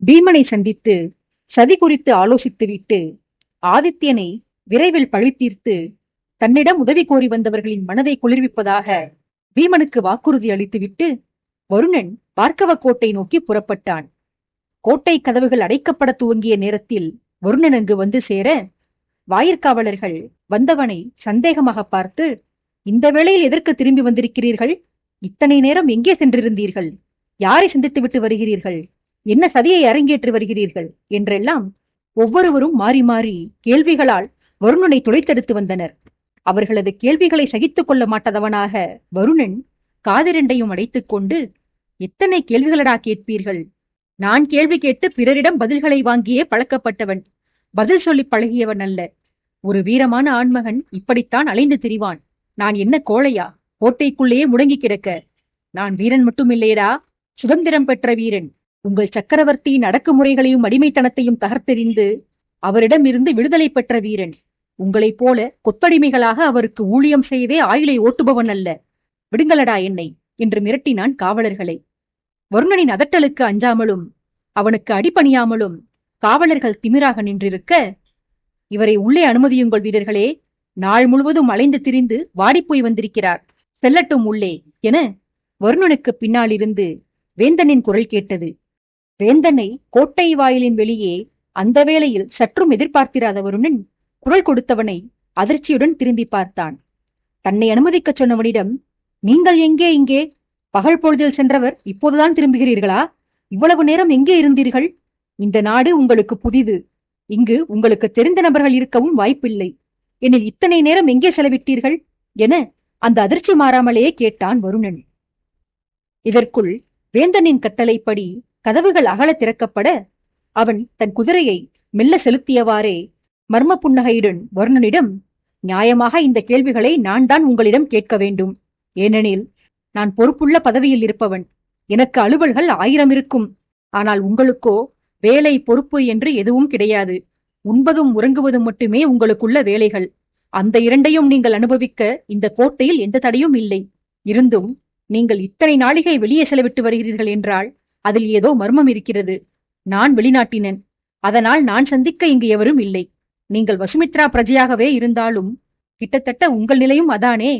பீமனை சந்தித்து சதி குறித்து ஆலோசித்துவிட்டு ஆதித்யனை விரைவில் பழி தீர்த்து தன்னிடம் உதவி கோரி வந்தவர்களின் மனதை குளிர்விப்பதாக பீமனுக்கு வாக்குறுதி அளித்துவிட்டு வருணன் பார்க்கவ கோட்டை நோக்கி புறப்பட்டான். கோட்டை கதவுகள் அடைக்கப்பட துவங்கிய நேரத்தில் வருணன் அங்கு வந்து சேர வாயிற்காவலர்கள் வந்தவனை சந்தேகமாக பார்த்து, இந்த வேளையில் எதற்கு திரும்பி வந்திருக்கிறீர்கள்? இத்தனை நேரம் எங்கே சென்றிருந்தீர்கள்? யாரை சந்தித்து விட்டு வருகிறீர்கள்? என்ன சதியை அரங்கேற்றி வருகிறீர்கள் என்றெல்லாம் ஒவ்வொருவரும் மாறி மாறி கேள்விகளால் வருணனை துளைத்தெடுத்து வந்தனர். அவர்களது கேள்விகளை சகித்துக் கொள்ள மாட்டதவனாக வருணன் காதிரண்டையும் அடைத்துக் கொண்டு, எத்தனை கேள்விகளடா கேட்பீர்கள்? நான் கேள்வி கேட்டு பிறரிடம் பதில்களை வாங்கியே பழக்கப்பட்டவன், பதில் சொல்லி பழகியவன் அல்ல. ஒரு வீரமான ஆண்மகன் இப்படித்தான் அலைந்து திரிவான். நான் என்ன கோழையா? கோட்டைக்குள்ளேயே முடங்கி கிடக்க? நான் வீரன் மட்டுமில்லையடா, சுதந்திரம் பெற்ற வீரன். உங்கள் சக்கரவர்த்தியின் அடக்குமுறைகளையும் அடிமைத்தனத்தையும் தகர்த்தெறிந்து அவரிடமிருந்து விடுதலை பெற்ற வீரன். உங்களைப் போல கொத்தடிமைகளாக அவருக்கு ஊழியம் செய்தே ஆயுளை ஓட்டுபவன் அல்ல. விடுங்களடா என்னை என்று மிரட்டினான் காவலர்களை. வருணனின் அதட்டலுக்கு அஞ்சாமலும் அவனுக்கு அடிபணியாமலும் காவலர்கள் திமிராக நின்றிருக்க, இவரை உள்ளே அனுமதியுங்கள் வீரர்களே, நாள் முழுவதும் அலைந்து திரிந்து வாடிப்போய் வந்திருக்கிறார், செல்லட்டும் உள்ளே என வருணனுக்கு பின்னாலிருந்து வேந்தனின் குரல் கேட்டது. வேந்தனை கோட்டை வாயிலின் வெளியே அந்த வேளையில் சற்றும் எதிர்பார்த்திராத வருணன் குரல் கொடுத்தவனை அதிர்ச்சியுடன் திரும்பி பார்த்தான். தன்னை அனுமதிக்கச் சொன்னவனிடம், நீங்கள் எங்கே இங்கே? பகல் பொழுதில் சென்றவர் இப்போதுதான் திரும்புகிறீர்களா? இவ்வளவு நேரம் எங்கே இருந்தீர்கள்? இந்த நாடு உங்களுக்கு புதிது. இங்கு உங்களுக்கு தெரிந்த நபர்கள் இருக்கவும் வாய்ப்பில்லை. எனில் இத்தனை நேரம் எங்கே செலவிட்டீர்கள் என அந்த அதிர்ச்சி மாறாமலேயே கேட்டான் வருணன். இதற்குள் வேந்தனின் கட்டளைப்படி கதவுகள் அகல திறக்கப்பட அவன் தன் குதிரையை மெல்ல செலுத்தியவாறே மர்ம புன்னகையுடன் வருணனிடம், நியாயமாக இந்த கேள்விகளை நான் தான் உங்களிடம் கேட்க வேண்டும். ஏனெனில் நான் பொறுப்புள்ள பதவியில் இருப்பவன். எனக்கு அலுவல்கள் 1000 இருக்கும். ஆனால் உங்களுக்கோ வேலை பொறுப்பு என்று எதுவும் கிடையாது. உண்பதும் உறங்குவதும் மட்டுமே உங்களுக்குள்ள வேலைகள். அந்த இரண்டையும் நீங்கள் அனுபவிக்க இந்த கோட்டையில் எந்த தடையும் இல்லை. இருந்தும் நீங்கள் இத்தனை நாளிகை வெளியே செலவிட்டு வருகிறீர்கள் என்றால் அதில் ஏதோ மர்மம் இருக்கிறது. நான் வெளிநாட்டினன், அதனால் நான் சந்திக்க இங்கு எவரும் இல்லை. நீங்கள் வசுமித்ரா பிரஜையாகவே இருந்தாலும் கிட்டத்தட்ட உங்கள் நிலையும் அதானே.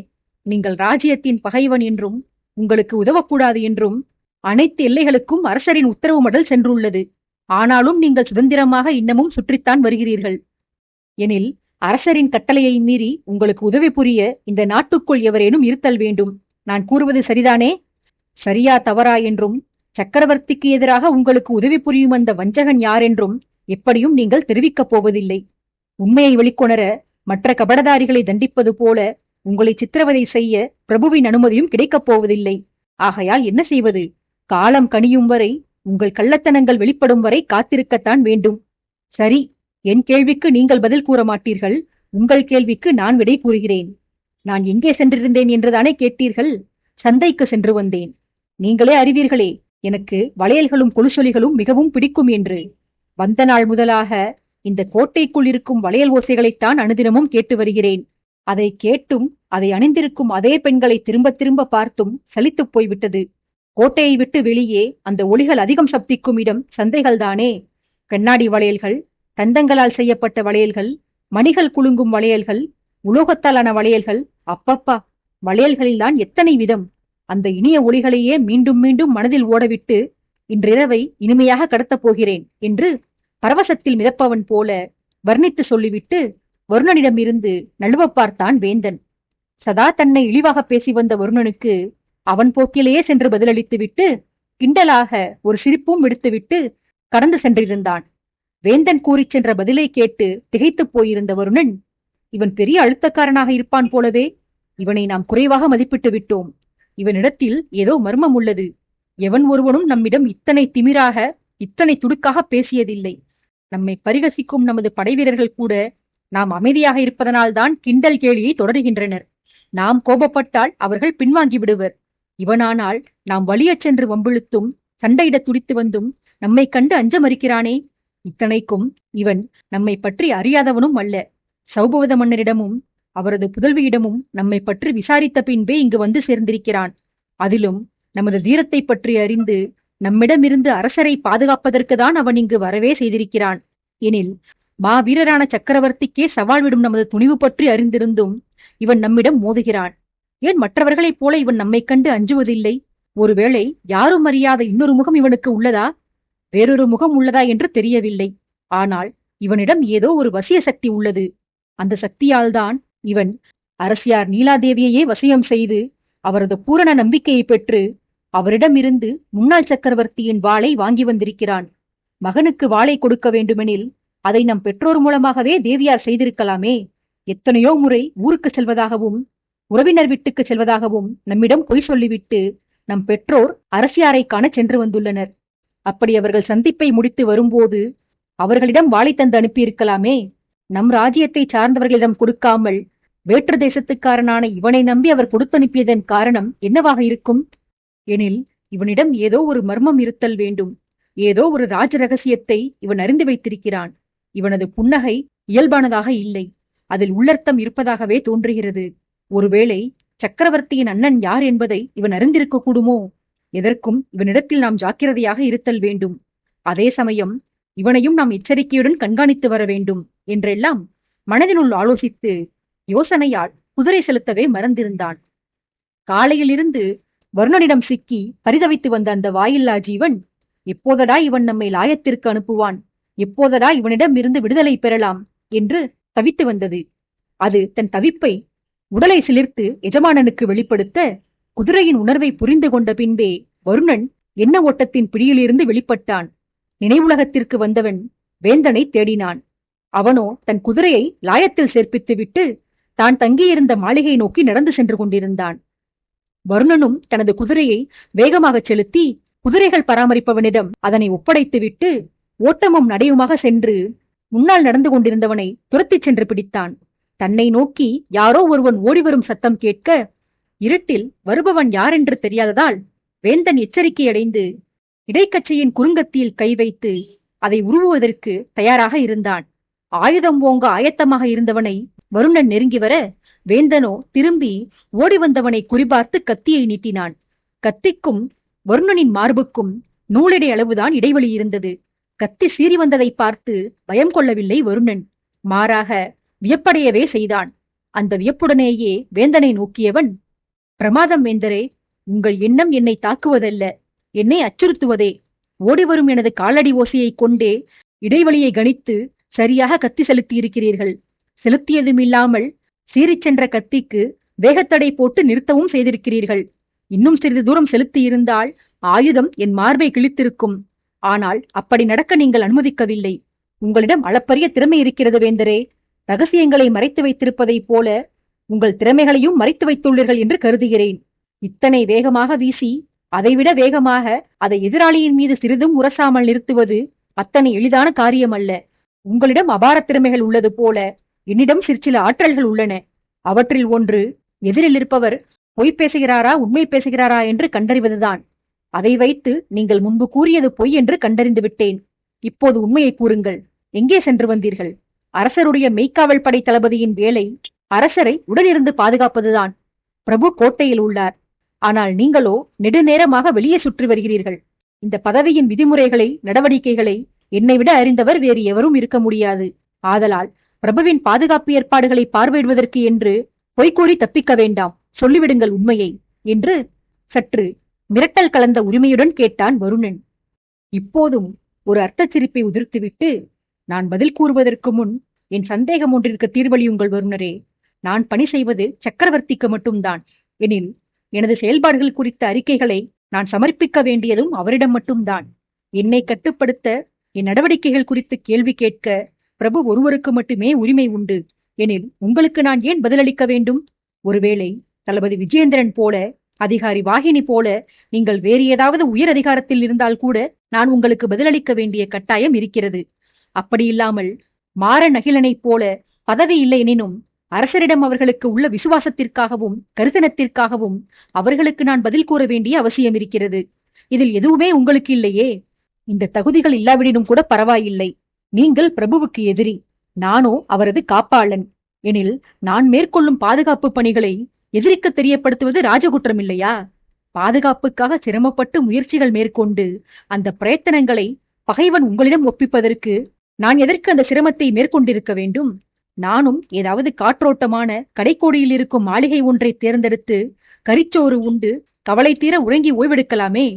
நீங்கள் ராஜ்யத்தின் பகைவன் என்றும் உங்களுக்கு உதவக்கூடாது என்றும் அனைத்து எல்லைகளுக்கும் அரசரின் உத்தரவு மடல் சென்றுள்ளது. ஆனாலும் நீங்கள் சுதந்திரமாக இன்னமும் சுற்றித்தான் வருகிறீர்கள். எனில் அரசரின் கட்டளையை மீறி உங்களுக்கு உதவி புரிய இந்த நாட்டுக்குள் எவரேனும் இருத்தல் வேண்டும். நான் கூறுவது சரிதானே? சரியா தவறா என்றும் சக்கரவர்த்திக்கு எதிராக உங்களுக்கு உதவி புரியும் அந்த வஞ்சகன் யாரென்றும் எப்படியும் நீங்கள் தெரிவிக்கப் போவதில்லை. உண்மையை வெளிக்கொணர மற்ற கபடதாரிகளை தண்டிப்பது போல உங்களை சித்திரவதை செய்ய பிரபுவின் அனுமதியும் கிடைக்கப் போவதில்லை. ஆகையால் என்ன செய்வது? காலம் கனியும் வரை, உங்கள் கள்ளத்தனங்கள் வெளிப்படும் வரை காத்திருக்கத்தான் வேண்டும். சரி, என் கேள்விக்கு நீங்கள் பதில் கூற மாட்டீர்கள். உங்கள் கேள்விக்கு நான் விடை கூறுகிறேன். நான் எங்கே சென்றிருந்தேன் என்றுதானே கேட்டீர்கள்? சந்தைக்கு சென்று வந்தேன். நீங்களே அறிவீர்களே, எனக்கு வளையல்களும் கொலுசொலிகளும் மிகவும் பிடிக்கும் என்று. வந்த நாள் முதலாக இந்த கோட்டைக்குள் இருக்கும் வளையல் ஓசைகளைத்தான் அனுதினமும் கேட்டு வருகிறேன். அதை கேட்டும் அதை அணிந்திருக்கும் அதே பெண்களை திரும்ப திரும்ப பார்த்தும் சலித்துப் போய்விட்டது. கோட்டையை விட்டு வெளியே அந்த ஒளிகள் அதிகம் சப்திக்கும் இடம் சந்தைகள்தானே. கண்ணாடி வளையல்கள், தந்தங்களால் செய்யப்பட்ட வளையல்கள், மணிகள் குலுங்கும் வளையல்கள், உலோகத்தாலான வளையல்கள், அப்பப்பா, வளையல்களில்தான் எத்தனை விதம்! அந்த இனிய ஒளிகளையே மீண்டும் மீண்டும் மனதில் ஓடவிட்டு இன்றிரவை இனிமையாக கடத்தப் போகிறேன் என்று பரவசத்தில் மிதப்பவன் போல வர்ணித்து சொல்லிவிட்டு வருணனிடமிருந்து நழுவ பார்த்தான் வேந்தன். சதா தன்னை இழிவாக பேசி வந்த வருணனுக்கு அவன் போக்கிலேயே சென்று பதிலளித்து விட்டு கிண்டலாக ஒரு சிரிப்பும் விடுத்துவிட்டு கடந்து சென்றிருந்தான். வேந்தன் கூறிச் சென்ற பதிலை கேட்டு திகைத்துப் போயிருந்த வருணன், இவன் பெரிய அழுத்தக்காரனாக இருப்பான் போலவே. இவனை நாம் குறைவாக மதிப்பிட்டு விட்டோம். இவனிடத்தில் ஏதோ மர்மம் உள்ளது. எவன் ஒருவனும் நம்மிடம் இத்தனை திமிராக, இத்தனை துடுக்காக பேசியதில்லை. நம்மை பரிகசிக்கும் நமது படைவீரர்கள் கூட நாம் அமைதியாக இருப்பதனால்தான் கிண்டல் கேலியை தொடருகின்றனர். நாம் கோபப்பட்டால் அவர்கள் பின்வாங்கி விடுவர். இவனானால் நாம் வலியச் சென்று வம்பிழுத்தும் சண்டையிட துடித்து வந்தும் நம்மை கண்டு அஞ்ச மறுக்கிறானே. இத்தனைக்கும் இவன் நம்மை பற்றி அறியாதவனும் அல்ல. சௌபவத மன்னரிடமும் அவரது புதல்வியிடமும் நம்மை பற்றி விசாரித்த பின்பே இங்கு வந்து சேர்ந்திருக்கிறான். அதிலும் நமது தீரத்தை பற்றி அறிந்து நம்மிடமிருந்து அரசரை பாதுகாப்பதற்கு தான் அவன் இங்கு வரவே செய்திருக்கிறான். எனில் மாவீரரான சக்கரவர்த்திக்கே சவால் விடும் நமது துணிவு பற்றி அறிந்திருந்தும் இவன் நம்மிடம் மோதுகிறான். ஏன் மற்றவர்களைப் போல இவன் நம்மை கண்டு அஞ்சுவதில்லை? ஒருவேளை யாரும் அறியாத இன்னொரு முகம் இவனுக்கு உள்ளதா? வேறொரு முகம் உள்ளதா என்று தெரியவில்லை. ஆனால் இவனிடம் ஏதோ ஒரு வசிய சக்தி உள்ளது. அந்த சக்தியால்தான் இவன் அரசியார் நீலாதேவியையே வசியம் செய்து அவரது பூரண நம்பிக்கையை பெற்று அவரிடமிருந்து முன்னாள் சக்கரவர்த்தியின் வாளை வாங்கி வந்திருக்கிறான். மகனுக்கு வாளை கொடுக்க வேண்டுமெனில் அதை நம் பெற்றோர் மூலமாகவே தேவியார் செய்திருக்கலாமே. எத்தனையோ முறை ஊருக்கு செல்வதாகவும் உறவினர் வீட்டுக்கு செல்வதாகவும் நம்மிடம் பொய் சொல்லிவிட்டு நம் பெற்றோர் அரசியாரை காண சென்று வந்துள்ளனர். அப்படி அவர்கள் சந்திப்பை முடித்து வரும்போது அவர்களிடம் வாளை தந்து அனுப்பியிருக்கலாமே. நம் ராஜ்யத்தை சார்ந்தவர்களிடம் கொடுக்காமல் வேற்று தேசத்துக்காரனான இவனை நம்பி அவர் கொடுத்தனுப்பியதன் காரணம் என்னவாக இருக்கும்? எனில் இவனிடம் ஏதோ ஒரு மர்மம் இருத்தல் வேண்டும். ஏதோ ஒரு ராஜ ரகசியத்தை இவன் அறிந்து வைத்திருக்கிறான். இவனது புன்னகை இயல்பானதாக இல்லை. அதில் உள்ளர்த்தம் இருப்பதாகவே தோன்றுகிறது. ஒருவேளை சக்கரவர்த்தியின் அண்ணன் யார் என்பதை இவன் அறிந்திருக்க கூடுமோ? எதற்கும் இவனிடத்தில் நாம் ஜாக்கிரதையாக இருத்தல் வேண்டும். அதே சமயம் இவனையும் நாம் எச்சரிக்கையுடன் கண்காணித்து வர வேண்டும் என்றெல்லாம் மனதினுள் ஆலோசித்து யோசனையால் குதிரை செலுத்தவே மறந்திருந்தான். காலையிலிருந்து வருணனிடம் சிக்கி பரிதவித்து வந்த அந்த வாயில்லா ஜீவன் எப்போதடா இவன் நம்மை லாயத்திற்கு அனுப்புவான், எப்போதடா இவனிடம் இருந்து விடுதலை பெறலாம் என்று தவித்து வந்தது. அது தன் தவிப்பை உடலை சிலிர்த்து எஜமானனுக்கு வெளிப்படுத்த குதிரையின் உணர்வை புரிந்து கொண்ட பின்பே வருணன் எண்ண ஓட்டத்தின் பிடியிலிருந்து வெளிப்பட்டான். நினைவுலகத்திற்கு வந்தவன் வேந்தனை தேடினான். அவனோ தன் குதிரையை லாயத்தில் சேர்ப்பித்து விட்டு தான் தங்கியிருந்த மாளிகை நோக்கி நடந்து சென்று கொண்டிருந்தான். வருணனும் தனது குதிரையை வேகமாக செலுத்தி குதிரைகள் பராமரிப்பவனிடம் அதனை ஒப்படைத்துவிட்டு ஓட்டமும் நடையுமாக சென்று முன்னால் நடந்து கொண்டிருந்தவனை துரத்திச் சென்று பிடித்தான். தன்னை நோக்கி யாரோ ஒருவன் ஓடிவரும் சத்தம் கேட்க இருட்டில் வருபவன் யாரென்று தெரியாததால் வேந்தன் எச்சரிக்கையடைந்து இடைக்கச்சையின் குறுங்கத்தியில் கை வைத்து அதை உருவுவதற்கு தயாராக இருந்தான். ஆயுதம் ஓங்க ஆயத்தமாக இருந்தவனை வருணன் நெருங்கி வர வேந்தனோ திரும்பி ஓடி வந்தவனை குறிபார்த்து கத்தியை நீட்டினான். கத்திக்கும் வருணனின் மார்புக்கும் நூலிடை அளவுதான் இடைவெளி இருந்தது. கத்தி சீறி வந்ததை பார்த்து பயம் கொள்ளவில்லை வருணன். மாறாக வியப்படையவே செய்தான். அந்த வியப்புடனேயே வேந்தனை நோக்கியவன், பிரமாதம் வேந்தரே, உங்கள் எண்ணம் என்னை தாக்குவதல்ல, என்னை அச்சுறுத்துவதே. ஓடிவரும் எனது காலடி ஓசையை கொண்டே இடைவெளியை கணித்து சரியாக கத்தி செலுத்தியிருக்கிறீர்கள். செலுத்தியதுமில்லாமல் சீறிச் சென்ற கத்திக்கு வேகத்தடை போட்டு நிறுத்தவும் செய்திருக்கிறீர்கள். இன்னும் சிறிது தூரம் செலுத்தியிருந்தால் ஆயுதம் என் மார்பை கிழித்திருக்கும். ஆனால் அப்படி நடக்க நீங்கள் அனுமதிக்கவில்லை. உங்களிடம் அளப்பரிய திறமை இருக்கிறது வேந்தரே. ரகசியங்களை மறைத்து வைத்திருப்பதைப் போல உங்கள் திறமைகளையும் மறைத்து வைத்துள்ளீர்கள் என்று கருதுகிறேன். இத்தனை வேகமாக வீசி அதைவிட வேகமாக அதை எதிராளியின் மீது சிறிதும் உரசாமல் நிறுத்துவது அத்தனை எளிதான காரியமல்ல. உங்களிடம் அபார திறமைகள் உள்ளது போல என்னிடம் சிற்சில ஆற்றல்கள் உள்ளன. அவற்றில் ஒன்று எதிரில் இருப்பவர் பொய் பேசுகிறாரா உண்மை பேசுகிறாரா என்று கண்டறிவதுதான். அதை வைத்து நீங்கள் முன்பு கூறியது பொய் என்று கண்டறிந்து விட்டேன். இப்போது உண்மையை கூறுங்கள். எங்கே சென்று வந்தீர்கள்? அரசருடைய மெய்க்காவல் படை தளபதியின் வேலை அரசரை உடனிருந்து பாதுகாப்பதுதான். பிரபு கோட்டையில் உள்ளார். ஆனால் நீங்களோ நெடுநேரமாக வெளியே சுற்றி வருகிறீர்கள். இந்த பதவியின் விதிமுறைகளை நடவடிக்கைகளை என்னை விட அறிந்தவர் வேறு எவரும் இருக்க முடியாது. ஆதலால் பிரபுவின் பாதுகாப்பு ஏற்பாடுகளை பார்வையிடுவதற்கு என்று பொய்கூறி தப்பிக்க வேண்டாம். சொல்லிவிடுங்கள் உண்மையை என்று சற்று மிரட்டல் கலந்த உரிமையுடன் கேட்டான் வருணன். இப்போதும் ஒரு அர்த்தச் சிரிப்பை உதிர்த்துவிட்டு, நான் பதில் கூறுவதற்கு முன் என் சந்தேகம் ஒன்றிற்கு தீர்வளியுங்கள் வருணரே. நான் பணி செய்வது சக்கரவர்த்திக்கு மட்டும்தான். எனில் எனது செயல்பாடுகள் குறித்த அறிக்கைகளை நான் சமர்ப்பிக்க வேண்டியதும் அவரிடம் மட்டும்தான். என்னை கட்டுப்படுத்த என் நடவடிக்கைகள் குறித்து கேள்வி கேட்க பிரபு ஒருவருக்கு மட்டுமே உரிமை உண்டு. எனில் உங்களுக்கு நான் ஏன் பதிலளிக்க வேண்டும்? ஒருவேளை தளபதி விஜயேந்திரன் போல, அதிகாரி வாகினி போல நீங்கள் வேறு ஏதாவது உயர் அதிகாரத்தில் இருந்தால் கூட நான் உங்களுக்கு பதிலளிக்க வேண்டிய கட்டாயம் இருக்கிறது. அப்படியில்லாமல் மாறன் அகிலனைப் போல பதவி இல்லை எனினும் அரசரிடம் அவர்களுக்கு உள்ள விசுவாசத்திற்காகவும் கருத்தனத்திற்காகவும் அவர்களுக்கு நான் பதில் கூற வேண்டிய அவசியம் இருக்கிறது. இதில் எதுவுமே உங்களுக்கு இல்லையே. இந்த தகுதிகள் இல்லாவிடனும் கூட பரவாயில்லை. நீங்கள் பிரபுவுக்கு எதிரி, நானோ அவரது காப்பாளன். எனில் நான் மேற்கொள்ளும் பாதுகாப்பு பணிகளை எதிரிக்கு தெரியப்படுத்துவது ராஜகுற்றம் இல்லையா? பாதுகாப்புக்காக சிரமப்பட்டு முயற்சிகள் மேற்கொண்டு அந்த பிரயத்தனங்களை பகைவன் உங்களிடம் ஒப்பிப்பதற்கு நான் எதற்கு அந்த சிரமத்தை மேற்கொண்டிருக்க வேண்டும்? நானும் ஏதாவது காற்றோட்டமான கடைக்கோடியில் இருக்கும் மாளிகை ஒன்றை தேர்ந்தெடுத்து கரிச்சோறு உண்டு கவலை தீர உறங்கி ஓய்வெடுக்கலாமே.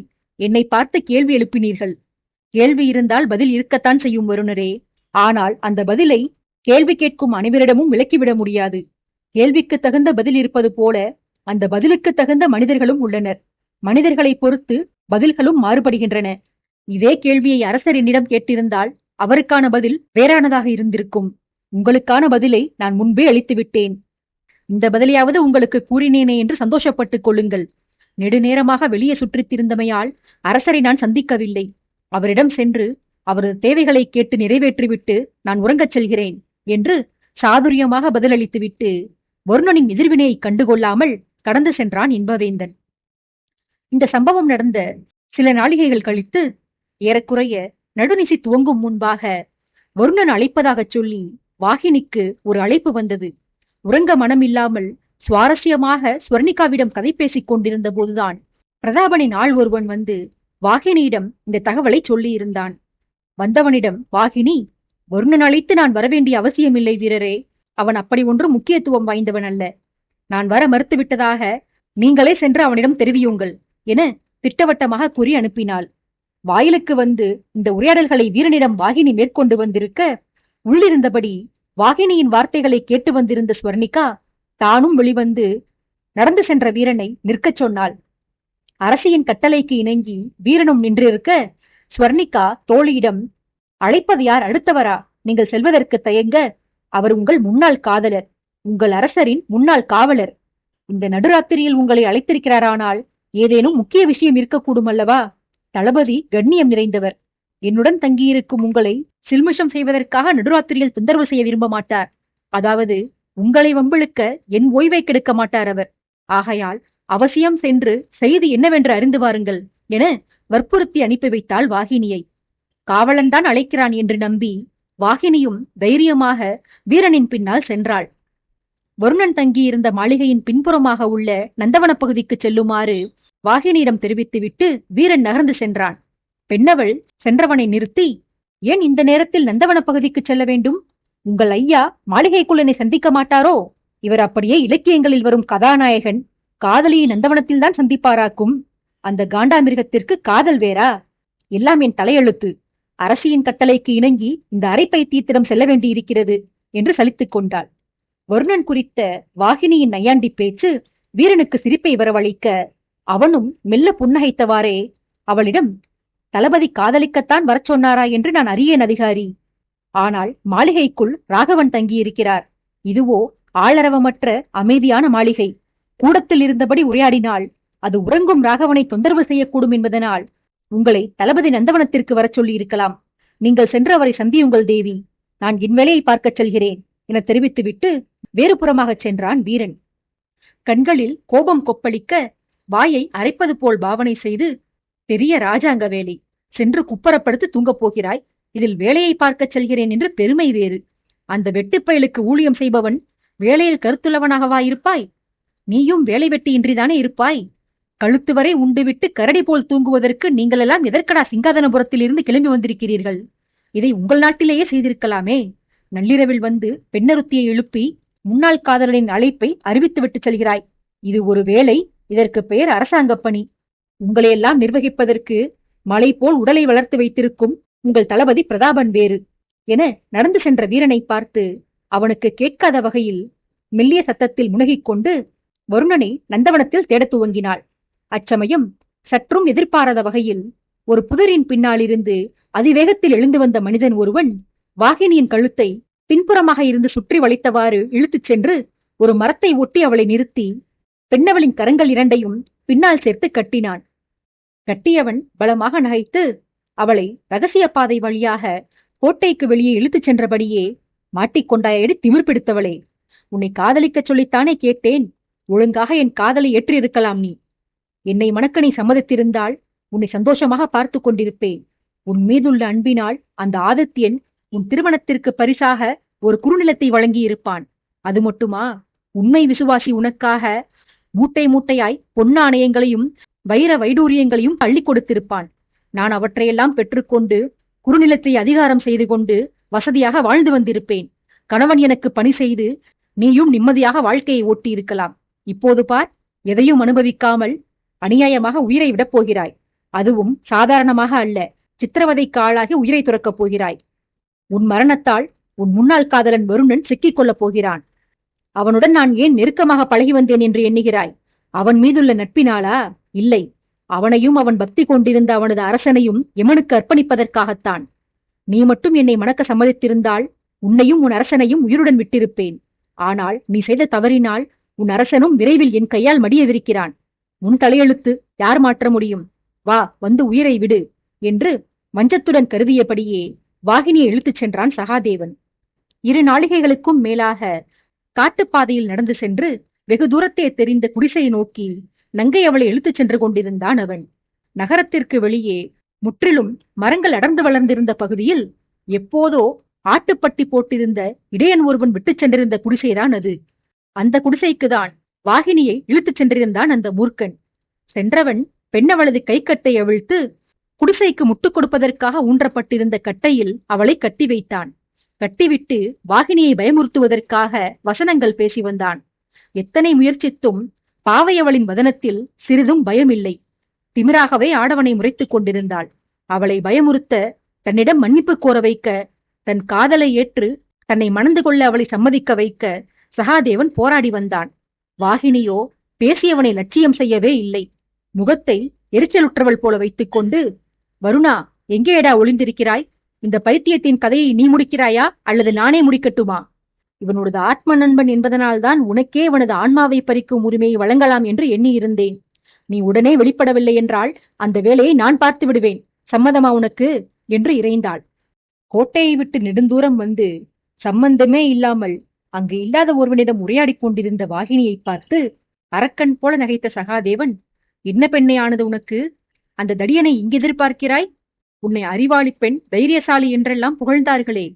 என்னை பார்த்து கேள்வி எழுப்பினீர்கள். கேள்வி இருந்தால் பதில் இருக்கத்தான் செய்யும் வருணரே. ஆனால் அந்த பதிலை கேள்வி கேட்கும் அனைவரிடமும் விலக்கிவிட முடியாது. கேள்விக்கு தகுந்த பதில் இருப்பது போல அந்த பதிலுக்கு தகுந்த மனிதர்களும் உள்ளனர். மனிதர்களை பொறுத்து பதில்களும் மாறுபடுகின்றன. இதே கேள்வியை அரசர் என்னிடம் கேட்டிருந்தால் அவருக்கான பதில் வேறானதாக இருந்திருக்கும். உங்களுக்கான பதிலை நான் முன்பே அளித்து விட்டேன். இந்த பதிலையாவது உங்களுக்கு கூறினேனே என்று சந்தோஷப்பட்டுக் கொள்ளுங்கள். நெடுநேரமாக வெளியே சுற்றித்திருந்தமையால் அரசரை நான் சந்திக்கவில்லை. அவரிடம் சென்று அவரது தேவைகளை கேட்டு நிறைவேற்றிவிட்டு நான் உறங்கச் செல்கிறேன் என்று சாதுரியமாக பதிலளித்துவிட்டு வருணனின் எதிர்வினையை கண்டுகொள்ளாமல் கடந்து சென்றான் இன்பவேந்தன். இந்த சம்பவம் நடந்த சில நாளிகைகள் கழித்து ஏறக்குறைய நடுநிசி துவங்கும் முன்பாக வருணன் அழைப்பதாகச் சொல்லி வாகினிக்கு ஒரு அழைப்பு வந்தது. உறங்க மனமில்லாமல் சுவாரஸ்யமாக ஸ்வர்ணிகாவிடம் கதை பேசிக் கொண்டிருந்த போதுதான் பிரதாபனின் ஆள் ஒருவன் வந்து வாகினியிடம் இந்த தகவலை சொல்லி இருந்தான். வந்தவனிடம் வாகினி, வருணன் அழைத்து நான் வரவேண்டிய அவசியமில்லை வீரரே. அவன் அப்படி ஒன்றும் முக்கியத்துவம் வாய்ந்தவன் அல்ல. நான் வர மறுத்துவிட்டதாக நீங்களே சென்று அவனிடம் தெரிவியுங்கள் என திட்டவட்டமாக கூறி அனுப்பினாள். வாயிலுக்கு வந்து இந்த உரையாடல்களை வீரனிடம் வாகினி மேற்கொண்டு வந்திருக்க உள்ளிருந்தபடி வாகினியின் வார்த்தைகளை கேட்டு வந்திருந்த ஸ்வர்ணிகா தானும் வெளிவந்து நடந்து சென்ற வீரனை நிற்கச் சொன்னாள். அரசியின் கட்டளைக்கு இணங்கி வீரனும் நின்றிருக்க ஸ்வர்ணிகா தோழியிடம், அழைப்பது யார், அடுத்தவரா? நீங்கள் செல்வதற்கு தயங்க. அவர் உங்கள் முன்னாள் காதலர், உங்கள் அரசரின் முன்னாள் காவலர். இந்த நடுராத்திரியில் உங்களை அழைத்திருக்கிறாரானால் ஏதேனும் முக்கிய விஷயம் இருக்கக்கூடும் அல்லவா? தளபதி கண்ணியம் நிறைந்தவர். என்னுடன் தங்கியிருக்கும் உங்களை சில்மிஷம் செய்வதற்காக நடுராத்திரியில் தொந்தரவு செய்ய விரும்ப மாட்டார். அதாவது உங்களை வம்பிழுக்க என் ஓய்வை கெடுக்க மாட்டார் அவர். ஆகையால் அவசியம் சென்று செய்தி என்னவென்று அறிந்து வாருங்கள் என வற்புறுத்தி அனுப்பி வைத்தாள் வாகினியை. காவலன்தான் அழைக்கிறான் என்று நம்பி வாகினியும் தைரியமாக வீரனின் பின்னால் சென்றாள். வருணன் தங்கியிருந்த மாளிகையின் பின்புறமாக உள்ள நந்தவன பகுதிக்கு செல்லுமாறு வாகினியிடம் தெரிவித்துவிட்டு வீரன் நகர்ந்து சென்றான். பெண்ணவள் சென்றவனை நிறுத்தி, ஏன் இந்த நேரத்தில் நந்தவன பகுதிக்கு செல்ல வேண்டும்? உங்கள் ஐயா மாளிகைக்குள்ளனை சந்திக்க மாட்டாரோ? இவர் அப்படியே இலக்கியங்களில் வரும் கதாநாயகன் காதலியை நந்தவனத்தில்தான் சந்திப்பாராக்கும். அந்த காண்டாமிருகத்திற்கு காதல் வேறா? எல்லாம் என் தலையெழுத்து. அரசியின் கட்டளைக்கு இணங்கி இந்த அரைப்பைத்தியத்திடம் செல்ல வேண்டியிருக்கிறது என்று சலித்துக் கொண்டாள். வருணன் குறித்த வாகினியின் நையாண்டி பேச்சு வீரனுக்கு சிரிப்பை வரவழைக்க அவனும் மெல்ல புன்னகைத்தவாறே அவளிடம், தளபதி காதலிக்கத்தான் வரச் சொன்னாரா என்று நான் அறியேன் அதிகாரி. ஆனால் மாளிகைக்குள் ராகவன் தங்கியிருக்கிறார். இதுவோ ஆளரவமற்ற அமைதியான மாளிகை. கூடத்தில் இருந்தபடி உரையாடினால் அது உறங்கும் ராகவனை தொந்தரவு செய்யக்கூடும் என்பதனால் உங்களை தளபதி நந்தவனத்திற்கு வரச் சொல்லி இருக்கலாம். நீங்கள் சென்று அவரை சந்தியுங்கள் தேவி. நான் என் வேலையை பார்க்கச் செல்கிறேன் என தெரிவித்துவிட்டு வேறு புறமாகச் சென்றான் வீரன். கண்களில் கோபம் கொப்பளிக்க வாயை அரைப்பது போல் பாவனை செய்து, பெரிய ராஜாங்க வேலை, சென்று குப்பரப்படுத்து தூங்கப் போகிறாய். இதில் வேலையை பார்க்கச் செல்கிறேன் என்று பெருமை வேறு. அந்த வெட்டுப்பயலுக்கு ஊழியம் செய்பவன் வேலையில் கருத்துள்ளவனாகவா இருப்பாய்? நீயும் வேலை வெட்டியின்றிதானே இருப்பாய். கழுத்து வரை உண்டுவிட்டு கரடி போல் தூங்குவதற்கு நீங்களெல்லாம் எதற்கடா சிங்காதனபுரத்தில் இருந்து கிளம்பி வந்திருக்கிறீர்கள்? இதை உங்கள் நாட்டிலேயே செய்திருக்கலாமே. நள்ளிரவில் வந்து பெண்ணருத்தியை எழுப்பி முன்னாள் காதலனின் அழைப்பை அறிவித்துவிட்டு செல்கிறாய். இது ஒரு வேலை. இதற்கு பெயர் அரசாங்கப் பணி. உங்களையெல்லாம் நிர்வகிப்பதற்கு மலை போல் உடலை வளர்த்து வைத்திருக்கும் உங்கள் தளபதி பிரதாபன் வேறு என நடந்து சென்ற வீரனை பார்த்து அவனுக்கு கேட்காத வகையில் மெல்லிய சத்தத்தில் முனகிக் கொண்டு வருணனை நந்தவனத்தில் தேடத் துவங்கினாள். அச்சமயம் சற்றும் எதிர்பாராத வகையில் ஒரு புதரின் பின்னாலிருந்து அதிவேகத்தில் எழுந்து வந்த மனிதன் ஒருவன் வாகினியின் கழுத்தை பின்புறமாக இருந்து சுற்றி வளைத்தவாறு இழுத்துச் சென்று ஒரு மரத்தை ஒட்டி அவளை நிறுத்தி பெண்ணவளின் கரங்கள் இரண்டையும் பின்னால் சேர்த்து கட்டினான். கட்டியவன் பலமாக நகைத்து அவளை ரகசிய பாதை வழியாக கோட்டைக்கு வெளியே இழுத்துச் சென்றபடியே, மாட்டிக்கொண்டாயடி திமிர் பிடித்தவளே, உன்னை காதலிக்கச் சொல்லித்தானே கேட்டேன். ஒழுங்காக என் காதலை ஏற்றிருக்கலாம். நீ என்னை மணக்க நீ சம்மதித்திருந்தால் உன்னை சந்தோஷமாக பார்த்து கொண்டிருப்பேன். உன் மீதுள்ள அன்பினால் அந்த ஆதித்யன் உன் திருமணத்திற்கு பரிசாக ஒரு குறுநிலத்தை வழங்கியிருப்பான். அது மட்டுமா, உண்மை விசுவாசி உனக்காக மூட்டை மூட்டையாய் பொன்னாணயங்களையும் வைர வைடூரியங்களையும் அள்ளி கொடுத்திருப்பான். நான் அவற்றையெல்லாம் பெற்றுக்கொண்டு குறுநிலத்தை அதிகாரம் செய்து கொண்டு வசதியாக வாழ்ந்து வந்திருப்பேன். கணவன் எனக்கு பணி செய்து நீயும் நிம்மதியாக வாழ்க்கையை ஓட்டி இருக்கலாம். இப்போது பார், எதையும் அனுபவிக்காமல் அநியாயமாக உயிரை விடப் போகிறாய். அதுவும் சாதாரணமாக அல்ல, சித்திரவதைக்கு ஆளாகி உயிரை துறக்கப் போகிறாய். உன் மரணத்தால் உன் முன்னாள் காதலன் வருணன் சிக்கிக் கொள்ளப் போகிறான். அவனுடன் நான் ஏன் நெருக்கமாக பழகி வந்தேன் என்று எண்ணுகிறாய்? அவன் மீதுள்ள நட்பினாளா? இல்லை, அவனையும் அவன் பக்தி கொண்டிருந்த அவனது அரசனையும் யமனுக்கு அர்ப்பணிப்பதற்காகத்தான். நீ மட்டும் என்னை மணக்க சம்மதித்திருந்தால் உன்னையும் உன் அரசனையும் உயிருடன் விட்டிருப்பேன். ஆனால் நீ செய்த தவறினால் உன் அரசனும் விரைவில் என் கையால் மடியவிருக்கிறான். உன் தலையெழுத்து யார் மாற்ற முடியும்? வா, வந்து உயிரை விடு என்று மஞ்சத்துடன் கருதியபடியே வாகினியை இழுத்துச் சென்றான் சகாதேவன். 2 நாளிகைகளுக்கும் மேலாக காட்டுப்பாதையில் நடந்து சென்று வெகு தூரத்தே தெரிந்த குடிசையை நோக்கி நங்கை அவளை இழுத்துச் சென்று கொண்டிருந்தான் அவன். நகரத்திற்கு வெளியே முற்றிலும் மரங்கள் அடர்ந்து வளர்ந்திருந்த பகுதியில் எப்போதோ ஆட்டுப்பட்டி போட்டிருந்த இடையன் ஒருவன் விட்டுச் சென்றிருந்த குடிசைதான் அது. அந்த குடிசைக்குதான் வாகினியை இழுத்துச் சென்றிருந்தான் அந்த மூர்க்கன். சென்றவன் பெண்ணவளது கைக்கட்டை அவிழ்த்து குடிசைக்கு முட்டுக் கொடுப்பதற்காக ஊன்றப்பட்டிருந்த கட்டையில் அவளை கட்டி வைத்தான். கட்டிவிட்டு வாகினியை பயமுறுத்துவதற்காக வசனங்கள் பேசி வந்தான். எத்தனை முயற்சித்தும் பாவையவளின் வதனத்தில் சிறிதும் பயமில்லை. திமிராகவே ஆடவனை முறைத்துக் கொண்டிருந்தாள். அவளை பயமுறுத்த, தன்னிடம் மன்னிப்பு கோர வைக்க, தன் காதலை ஏற்று தன்னை மணந்து கொள்ள அவளை சம்மதிக்க வைக்க சகாதேவன் போராடி வந்தான். வாகினியோ பேசியவனை லட்சியம் செய்யவே இல்லை. முகத்தை எரிச்சலுற்றவள் போல வைத்துக்கொண்டு, வருணா, எங்கேடா ஒளிந்திருக்கிறாய்? இந்த பைத்தியத்தின் கதையை நீ முடிக்கிறாயா அல்லது நானே முடிக்கட்டுமா? இவனோடது ஆத்ம நண்பன் என்பதனால்தான் உனக்கே இவனது ஆன்மாவை பறிக்கும் உரிமையை வழங்கலாம் என்று எண்ணியிருந்தேன். நீ உடனே வெளிப்படவில்லை என்றால் அந்த வேலையை நான் பார்த்து விடுவேன். சம்மதமா உனக்கு என்று இறைந்தாள். கோட்டையை விட்டு நெடுந்தூரம் வந்து சம்பந்தமே இல்லாமல் அங்கு இல்லாத ஒருவனிடம் உரையாடிக் கொண்டிருந்த வாகினியை பார்த்து அரக்கன் போல நகைத்த சகாதேவன், என்ன பெண்ணே ஆனது உனக்கு? அந்த தடியனை இங்கு எதிர்பார்க்கிறாய்? உன்னை அறிவாளி பெண், தைரியசாலி என்றெல்லாம் புகழ்ந்தார்களே.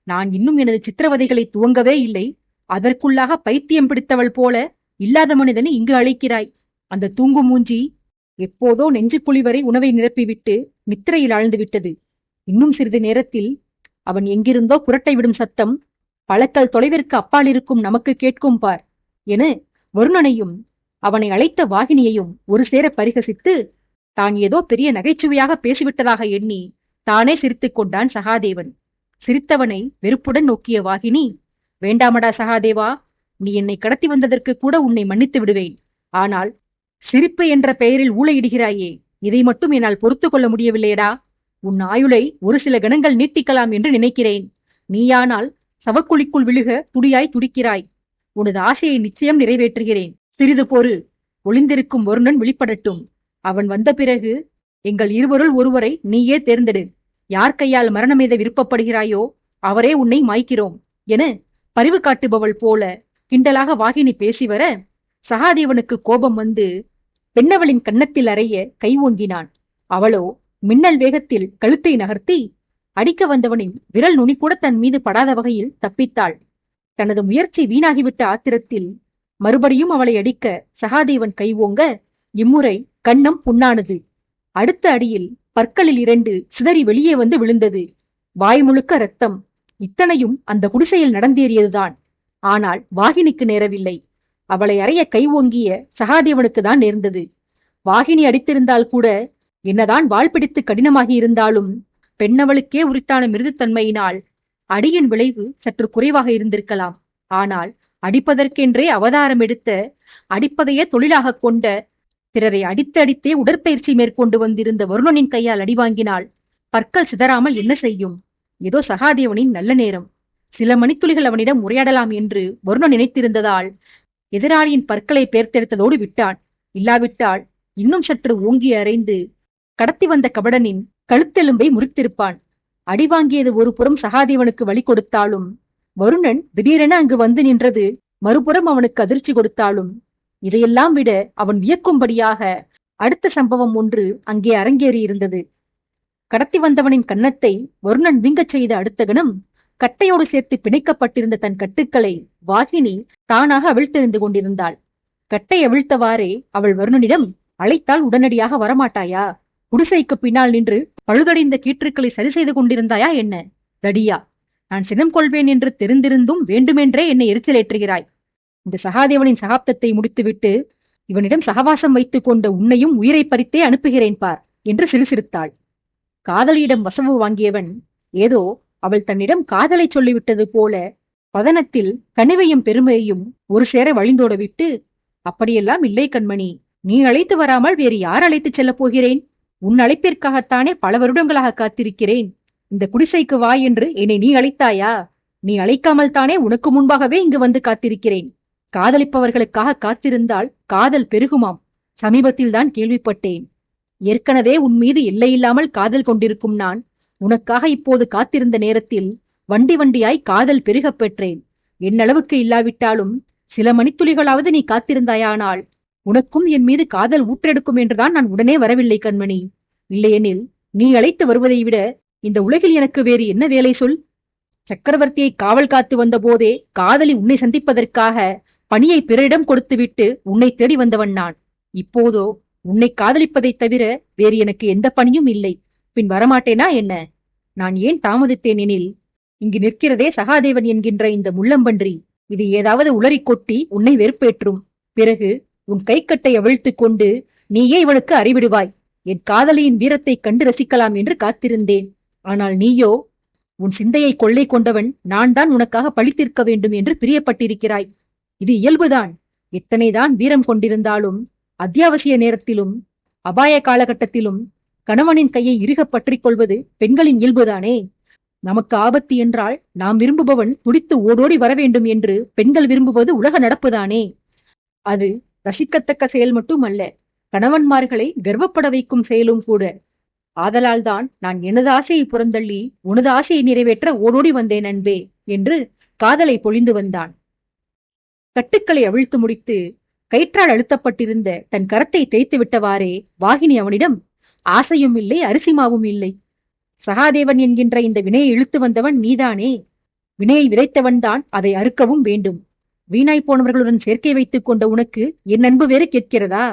நான் இன்னும் எனது சித்திரவதைகளை துவங்கவே இல்லை. அதற்குள்ளாக பைத்தியம் பிடித்தவள் போல இல்லாத மனிதனை இங்கு அழைக்கிறாய். அந்த தூங்கு மூஞ்சி எப்போதோ நெஞ்சுக்குழி வரை உணவை நிரப்பிவிட்டு நித்திரையில் ஆழ்ந்து விட்டது. இன்னும் சிறிது நேரத்தில் அவன் எங்கிருந்தோ குரட்டை விடும் சத்தம் பலக்கல் தொலைவிற்கு அப்பால் இருக்கும் நமக்கு கேட்கும் பார் என வருணனையும் அவனை அழைத்த வாகினியையும் ஒரு சேர பரிகசித்து தான் ஏதோ பெரிய நகைச்சுவையாக பேசிவிட்டதாக எண்ணி தானே சிரித்துக் கொண்டான் சகாதேவன். சிரித்தவனை வெறுப்புடன் நோக்கிய வாகினி, வேண்டாமடா சகாதேவா, நீ என்னை கடத்தி வந்ததற்கு கூட உன்னை மன்னித்து விடுவேன். ஆனால் சிரிப்பு என்ற பெயரில் ஊளையிடுகிறாயே, இதை மட்டும் என்னால் பொறுத்து கொள்ள முடியவில்லையடா. உன் ஆயுளை ஒரு சில கணங்கள் நீட்டிக்கலாம் என்று நினைக்கிறேன். நீயானால் சவக்குழிக்குள் விழுக துடியாய் துடிக்கிறாய். உனது ஆசையை நிச்சயம் நிறைவேற்றுகிறேன். சிறிது பொறு. ஒளிந்திருக்கும் வருணன் வெளிப்படட்டும். அவன் வந்த பிறகு எங்கள் இருவருள் ஒருவரை நீயே தேர்ந்தெடு. யார் கையால் மரணமெய்த விருப்பப்படுகிறாயோ அவரே உன்னை மாய்க்கிறோம் என பரிவு காட்டுபவள் போல கிண்டலாக வாகினி பேசி வர சகாதேவனுக்கு கோபம் வந்து பெண்ணவளின் கன்னத்தில் அறைய கை ஓங்கினான். அவளோ மின்னல் வேகத்தில் கழுத்தை நகர்த்தி அடிக்க வந்தவனின் விரல் நுனி கூட தன் மீது படாத வகையில் தப்பித்தாள். தனது முயற்சி வீணாகிவிட்ட ஆத்திரத்தில் மறுபடியும் அவளை அடிக்க சகாதேவன் கை ஓங்க இம்முறை கன்னம் புண்ணானது. அடுத்த அடியில் பற்களில் 2 சிதறி வெளியே வந்து விழுந்தது. வாய் முழுக்க ரத்தம். இத்தனையும் அந்த குடிசையில் நடந்தேறியதுதான். ஆனால் வாகினிக்கு நேரவில்லை. அவளை அறைய கை ஓங்கிய சகாதேவனுக்கு தான் நேர்ந்தது. வாகினி அடித்திருந்தால் கூட, என்னதான் வாள் பிடித்து கடினமாகி இருந்தாலும் பெண்ணவளுக்கே உரித்தான மிருதுத்தன்மையினால் அடியின் விளைவு சற்று குறைவாக இருந்திருக்கலாம். ஆனால் அடிப்பதற்கென்றே அவதாரம் எடுத்த, அடிப்பதையே தொழிலாக கொண்ட, பிறரை அடித்தே உடற்பயிற்சி மேற்கொண்டு வந்திருந்த வருணனின் கையால் அடி வாங்கினால் பற்கள் சிதறாமல் என்ன செய்யும்? ஏதோ சகாதேவனின் நல்ல நேரம். சில மணித்துளிகள் அவனிடம் உரையாடலாம் என்று வருணன் நினைத்திருந்ததால் எதிராளியின் பற்களை பேர்த்தெடுத்ததோடு விட்டான். இல்லாவிட்டால் இன்னும் சற்று ஓங்கி அறைந்து கடத்தி வந்த கபடனின் கழுத்தெலும்பை முறித்திருப்பான். அடி வாங்கியது ஒரு புறம் சகாதேவனுக்கு வழி கொடுத்தாலும், வருணன் திடீரென அங்கு வந்து நின்றது மறுபுறம் அவனுக்கு அதிர்ச்சி கொடுத்தாலும், இதையெல்லாம் விட அவன் வியக்கும்படியாக அடுத்த சம்பவம் ஒன்று அங்கே அரங்கேறியிருந்தது. கடத்தி வந்தவனின் கன்னத்தை வருணன் வீங்கச் செய்த அடுத்த கணம் கட்டையோடு சேர்த்து பிணைக்கப்பட்டிருந்த தன் கட்டுக்களை வாகினி தானாக அவிழ்த்தெறிந்து கொண்டிருந்தாள். கட்டை அவிழ்த்தவாறே அவள் வருணனிடம், அழைத்தால் உடனடியாக வரமாட்டாயா? குடிசைக்கு பின்னால் நின்று பழுதடைந்த கீற்றுக்களை சரி செய்து கொண்டிருந்தாயா என்ன? தடியா, நான் சினம் கொள்வேன் என்று தெரிந்திருந்தும் வேண்டுமென்றே என்னை எரிச்சலேற்றுகிறாய். இந்த சகாதேவனின் சகாப்தத்தை முடித்துவிட்டு இவனிடம் சகவாசம் வைத்துக் கொண்ட உன்னையும் உயிரை பறித்தே அனுப்புகிறேன் பார் என்று சிறுசிறுத்தாள். காதலியிடம் வசவு வாங்கியவன் ஏதோ அவள் தன்னிடம் காதலை சொல்லிவிட்டது போல பதனத்தில் கனிவையும் பெருமையையும் ஒரு சேர வழிந்தோட விட்டு, அப்படியெல்லாம் இல்லை கண்மணி, நீ அழைத்து வராமல் வேறு யார் அழைத்துச் செல்லப் போகிறேன்? உன் அழைப்பிற்காகத்தானே பல வருடங்களாக காத்திருக்கிறேன். இந்த குடிசைக்கு வா என்று என்னை நீ அழைத்தாயா? நீ அழைக்காமல் தானே உனக்கு முன்பாகவே இங்கு வந்து காத்திருக்கிறேன். காதலிப்பவர்களுக்காக காத்திருந்தால் காதல் பெருகுமாம். சமீபத்தில்தான் கேள்விப்பட்டேன். ஏற்கனவே உன் மீது எல்லையில்லாமல் காதல் கொண்டிருக்கும் நான் உனக்காக இப்போது காத்திருந்த நேரத்தில் வண்டி வண்டியாய் காதல் பெருகப் பெற்றேன். என்னளவுக்கு இல்லாவிட்டாலும் சில மணித்துளிகளாவது நீ காத்திருந்தாயானால் உனக்கும் என் மீது காதல் ஊற்றெடுக்கும் என்றுதான் நான் உடனே வரவில்லை கண்மணி. இல்லையெனில் நீ அழைத்து வருவதை விட இந்த உலகில் எனக்கு வேறு என்ன வேலை சொல்? சக்கரவர்த்தியை காவல் காத்து வந்த போதே காதலி உன்னை சந்திப்பதற்காக பணியை பிறரிடம் கொடுத்துவிட்டு உன்னை தேடி வந்தவன் நான். இப்போதோ உன்னை காதலிப்பதைத் தவிர வேறு எனக்கு எந்த பணியும் இல்லை. பின் வரமாட்டேனா என்ன? நான் ஏன் தாமதித்தேன் எனில், இங்கு நிற்கிறதே சகாதேவன் என்கின்ற இந்த முள்ளம்பன்றி, இது ஏதாவது உளறிக் கொட்டி உன்னை வெறுப்பேற்றும். பிறகு உன் கைக்கட்டை அவிழ்த்துக் கொண்டு நீயே இவனுக்கு அறிவிடுவாய். என் காதலியின் வீரத்தை கண்டு ரசிக்கலாம் என்று காத்திருந்தேன். ஆனால் நீயோ உன் சிந்தையை கொள்ளை கொண்டவன் நான் தான் உனக்காக பழித்திருக்க வேண்டும் என்று பிரியப்பட்டிருக்கிறாய். இது இயல்புதான். எத்தனைதான் வீரம் கொண்டிருந்தாலும் அத்தியாவசிய நேரத்திலும் அபாய காலகட்டத்திலும் கணவனின் கையை இறுக பற்றிக் கொள்வது பெண்களின் இயல்புதானே. நமக்கு ஆபத்து என்றால் நாம் விரும்புபவன் துடித்து ஓடோடி வர வேண்டும் என்று பெண்கள் விரும்புவது உலக நடப்புதானே. அது ரசிக்கத்தக்க செயல் மட்டும் அல்ல, கணவன்மார்களை கர்வப்பட வைக்கும் செயலும் கூட. ஆதலால்தான் நான் எனது ஆசையை புறந்தள்ளி உனது ஆசையை நிறைவேற்ற ஓடோடி வந்தேன் அன்பே என்று காதலை பொழிந்து வந்தான். கட்டுக்களை அவிழ்த்து முடித்து கயிற்றால் அழுத்தப்பட்டிருந்த தன் கரத்தை தேய்த்து விட்டவாறே வாகினி அவனிடம், ஆசையும் இல்லை அரிசிமாவும் இல்லை. சகாதேவன் என்கின்ற இந்த வினையை இழுத்து வந்தவன் நீதானே. வினையை விதைத்தவன்தான் அதை அறுக்கவும் வேண்டும். வீணாய் போனவர்களுடன் சேர்க்கை வைத்துக் கொண்ட உனக்கு என் அன்பு வேறு கேட்கிறதா?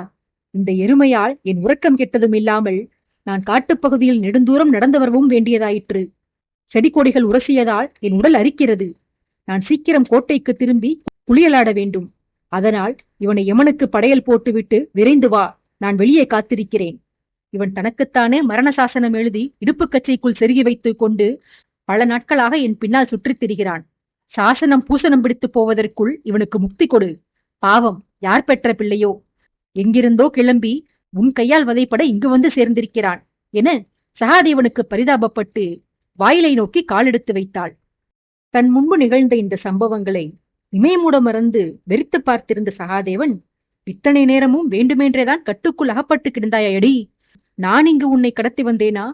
இந்த எருமையால் என் உறக்கம் கெட்டதும் இல்லாமல் நான் காட்டுப்பகுதியில் நெடுந்தூரம் நடந்து வரவும் வேண்டியதாயிற்று. செடி கொடிகள் உரசியதால் என் உடல் அரிக்கிறது. நான் சீக்கிரம் கோட்டைக்கு திரும்பி குளியலாட வேண்டும். அதனால் இவனை யமனுக்கு படையல் போட்டுவிட்டு விரைந்து வா, நான் வெளியே காத்திருக்கிறேன். இவன் தனக்குத்தானே மரண சாசனம் எழுதி இடுப்பு கச்சைக்குள் செருகி வைத்துக் கொண்டு பல நாட்களாக என் பின்னால் சுற்றித் திரிகிறான். சாசனம் பூசணம் பிடித்து போவதற்குள் இவனுக்கு முக்தி கொடு. பாவம், யார் பெற்ற பிள்ளையோ, எங்கிருந்தோ கிளம்பி உன் கையால் வதைப்பட இங்கு வந்து சேர்ந்திருக்கிறான் என சகாதேவனுக்கு பரிதாபப்பட்டு வாயிலை நோக்கி காலெடுத்து வைத்தாள். தன் முன்பு நிகழ்ந்த இந்த சம்பவங்களை இமயமூட மறந்து வெறித்து பார்த்திருந்த சகாதேவன், இத்தனை நேரமும் வேண்டுமென்றேதான் கட்டுக்குள் அகப்பட்டு கிடந்தாயடி. நான் இங்கு உன்னை கடத்தி வந்தேனா,